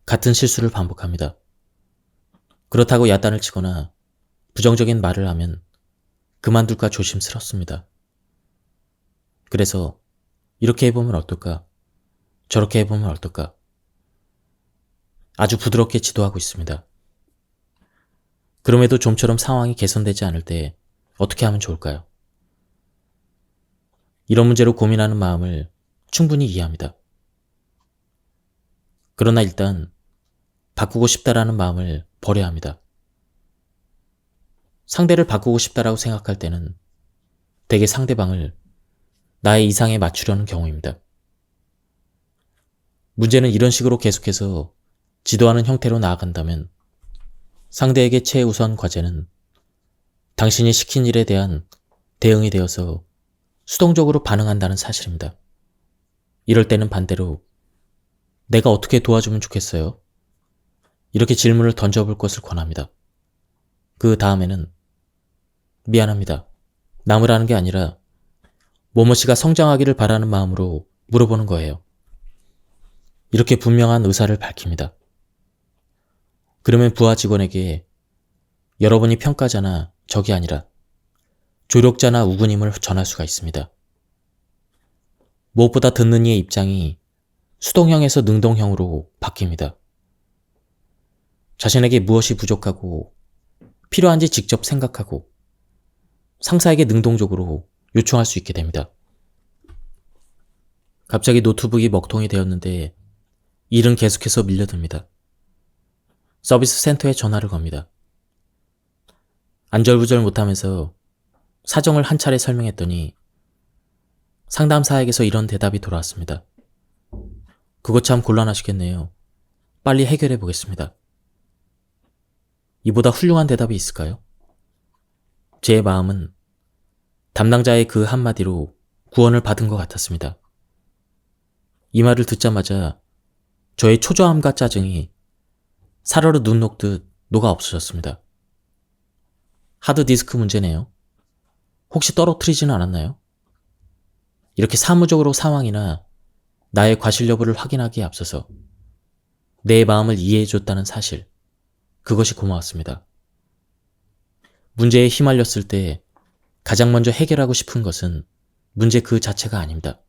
[SPEAKER 1] 같은 실수를 반복합니다. 그렇다고 야단을 치거나 부정적인 말을 하면 그만둘까 조심스럽습니다. 그래서 이렇게 해보면 어떨까? 저렇게 해보면 어떨까? 아주 부드럽게 지도하고 있습니다. 그럼에도 좀처럼 상황이 개선되지 않을 때 어떻게 하면 좋을까요? 이런 문제로 고민하는 마음을 충분히 이해합니다. 그러나 일단 바꾸고 싶다라는 마음을 버려야 합니다. 상대를 바꾸고 싶다라고 생각할 때는 대개 상대방을 나의 이상에 맞추려는 경우입니다. 문제는 이런 식으로 계속해서 지도하는 형태로 나아간다면 상대에게 최우선 과제는 당신이 시킨 일에 대한 대응이 되어서 수동적으로 반응한다는 사실입니다. 이럴 때는 반대로 내가 어떻게 도와주면 좋겠어요? 이렇게 질문을 던져볼 것을 권합니다. 그 다음에는 미안합니다. 남으라는 게 아니라 뭐뭐씨가 성장하기를 바라는 마음으로 물어보는 거예요. 이렇게 분명한 의사를 밝힙니다. 그러면 부하 직원에게 여러분이 평가자나 적이 아니라 조력자나 우군임을 전할 수가 있습니다. 무엇보다 듣는 이의 입장이 수동형에서 능동형으로 바뀝니다. 자신에게 무엇이 부족하고 필요한지 직접 생각하고 상사에게 능동적으로 요청할 수 있게 됩니다. 갑자기 노트북이 먹통이 되었는데 일은 계속해서 밀려듭니다. 서비스 센터에 전화를 겁니다. 안절부절 못하면서 사정을 한 차례 설명했더니 상담사에게서 이런 대답이 돌아왔습니다. 그거 참 곤란하시겠네요. 빨리 해결해 보겠습니다. 이보다 훌륭한 대답이 있을까요? 제 마음은 담당자의 그 한마디로 구원을 받은 것 같았습니다. 이 말을 듣자마자 저의 초조함과 짜증이 사르르 눈 녹듯 녹아 없어졌습니다. 하드디스크 문제네요. 혹시 떨어뜨리지는 않았나요? 이렇게 사무적으로 상황이나 나의 과실 여부를 확인하기에 앞서서 내 마음을 이해해줬다는 사실, 그것이 고마웠습니다. 문제에 휘말렸을 때 가장 먼저 해결하고 싶은 것은 문제 그 자체가 아닙니다.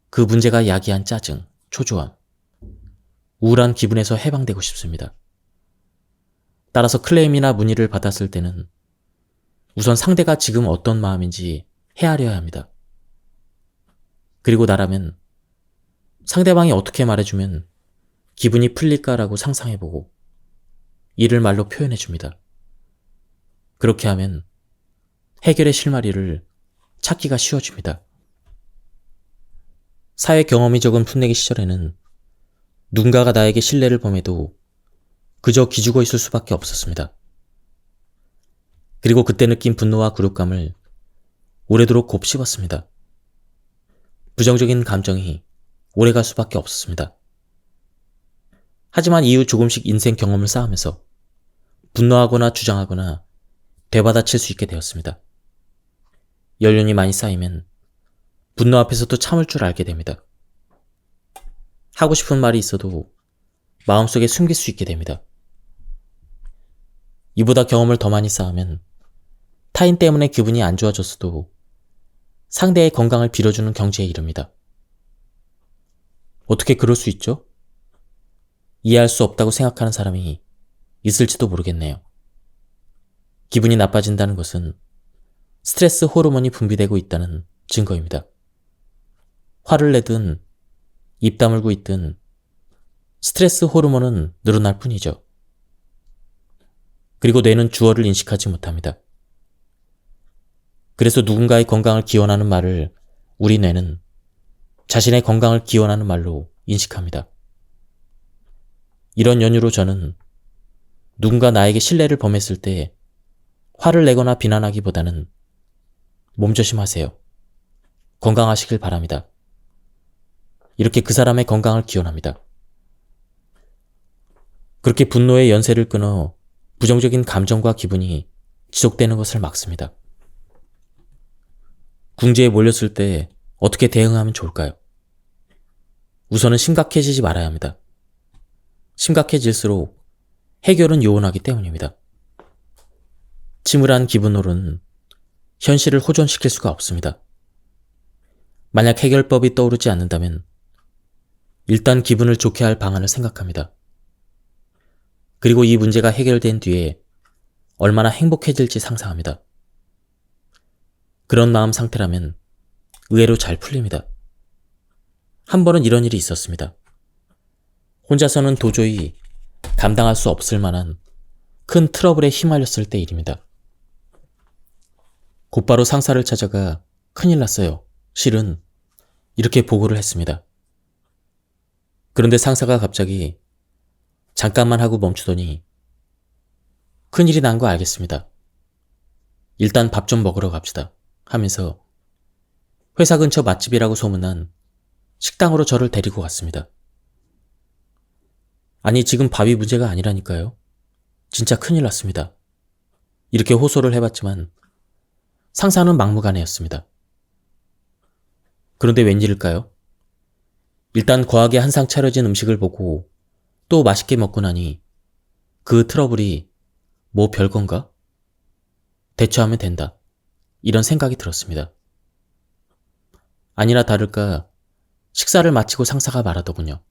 [SPEAKER 1] 그 문제가 야기한 짜증, 초조함, 우울한 기분에서 해방되고 싶습니다. 따라서 클레임이나 문의를 받았을 때는 우선 상대가 지금 어떤 마음인지 헤아려야 합니다. 그리고 나라면 상대방이 어떻게 말해주면 기분이 풀릴까라고 상상해보고 이를 말로 표현해줍니다. 그렇게 하면 해결의 실마리를 찾기가 쉬워집니다. 사회 경험이 적은 풋내기 시절에는 누군가가 나에게 신뢰를 범해도 그저 기죽어 있을 수밖에 없었습니다. 그리고 그때 느낀 분노와 굴욕감을 오래도록 곱씹었습니다. 부정적인 감정이 오래갈 수밖에 없었습니다. 하지만 이후 조금씩 인생 경험을 쌓으면서 분노하거나 주장하거나 되받아칠 수 있게 되었습니다. 연륜이 많이 쌓이면 분노 앞에서도 참을 줄 알게 됩니다. 하고 싶은 말이 있어도 마음속에 숨길 수 있게 됩니다. 이보다 경험을 더 많이 쌓으면 타인 때문에 기분이 안 좋아졌어도 상대의 건강을 빌어주는 경지에 이릅니다. 어떻게 그럴 수 있죠? 이해할 수 없다고 생각하는 사람이 있을지도 모르겠네요. 기분이 나빠진다는 것은 스트레스 호르몬이 분비되고 있다는 증거입니다. 화를 내든 입 다물고 있든 스트레스 호르몬은 늘어날 뿐이죠. 그리고 뇌는 주어를 인식하지 못합니다. 그래서 누군가의 건강을 기원하는 말을 우리 뇌는 자신의 건강을 기원하는 말로 인식합니다. 이런 연유로 저는 누군가 나에게 신뢰를 범했을 때 화를 내거나 비난하기보다는 몸조심하세요. 건강하시길 바랍니다. 이렇게 그 사람의 건강을 기원합니다. 그렇게 분노의 연쇄를 끊어 부정적인 감정과 기분이 지속되는 것을 막습니다. 궁지에 몰렸을 때 어떻게 대응하면 좋을까요? 우선은 심각해지지 말아야 합니다. 심각해질수록 해결은 요원하기 때문입니다. 침울한 기분으로는 현실을 호전시킬 수가 없습니다. 만약 해결법이 떠오르지 않는다면 일단 기분을 좋게 할 방안을 생각합니다. 그리고 이 문제가 해결된 뒤에 얼마나 행복해질지 상상합니다. 그런 마음 상태라면 의외로 잘 풀립니다. 한 번은 이런 일이 있었습니다. 혼자서는 도저히 감당할 수 없을 만한 큰 트러블에 휘말렸을 때 일입니다. 곧바로 상사를 찾아가 큰일 났어요. 실은 이렇게 보고를 했습니다. 그런데 상사가 갑자기 잠깐만 하고 멈추더니 큰일이 난 거 알겠습니다. 일단 밥 좀 먹으러 갑시다 하면서 회사 근처 맛집이라고 소문난 식당으로 저를 데리고 갔습니다. 아니 지금 밥이 문제가 아니라니까요. 진짜 큰일 났습니다. 이렇게 호소를 해봤지만 상사는 막무가내였습니다. 그런데 웬일일까요? 일단 거하게 한 상 차려진 음식을 보고 또 맛있게 먹고 나니 그 트러블이 뭐 별건가? 대처하면 된다. 이런 생각이 들었습니다. 아니나 다를까 식사를 마치고 상사가 말하더군요.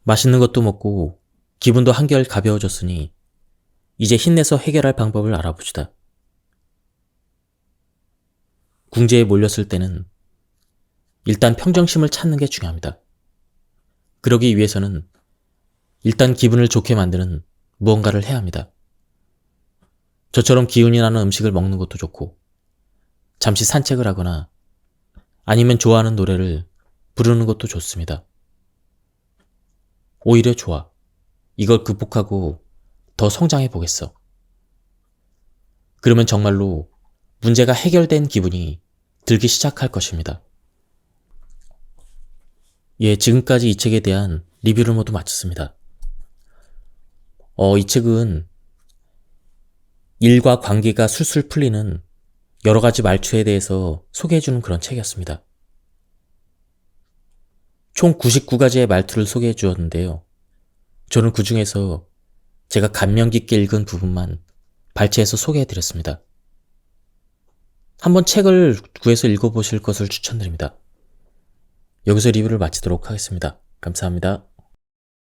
[SPEAKER 1] 맛있는 것도 먹고 기분도 한결 가벼워졌으니 이제 힘내서 해결할 방법을 알아봅시다. 궁지에 몰렸을 때는 일단 평정심을 찾는 게 중요합니다. 그러기 위해서는 일단 기분을 좋게 만드는 무언가를 해야 합니다. 저처럼 기운이 나는 음식을 먹는 것도 좋고 잠시 산책을 하거나 아니면 좋아하는 노래를 부르는 것도 좋습니다. 오히려 좋아. 이걸 극복하고 더 성장해 보겠어. 그러면 정말로 문제가 해결된 기분이 들기 시작할 것입니다. 예, 지금까지 이 책에 대한 리뷰를 모두 마쳤습니다. 이 책은 일과 관계가 술술 풀리는 여러 가지 말투에 대해서 소개해주는 그런 책이었습니다. 총 99가지의 말투를 소개해 주었는데요. 저는 그 중에서 제가 감명 깊게 읽은 부분만 발췌해서 소개해 드렸습니다. 한번 책을 구해서 읽어보실 것을 추천드립니다. 여기서 리뷰를 마치도록 하겠습니다. 감사합니다.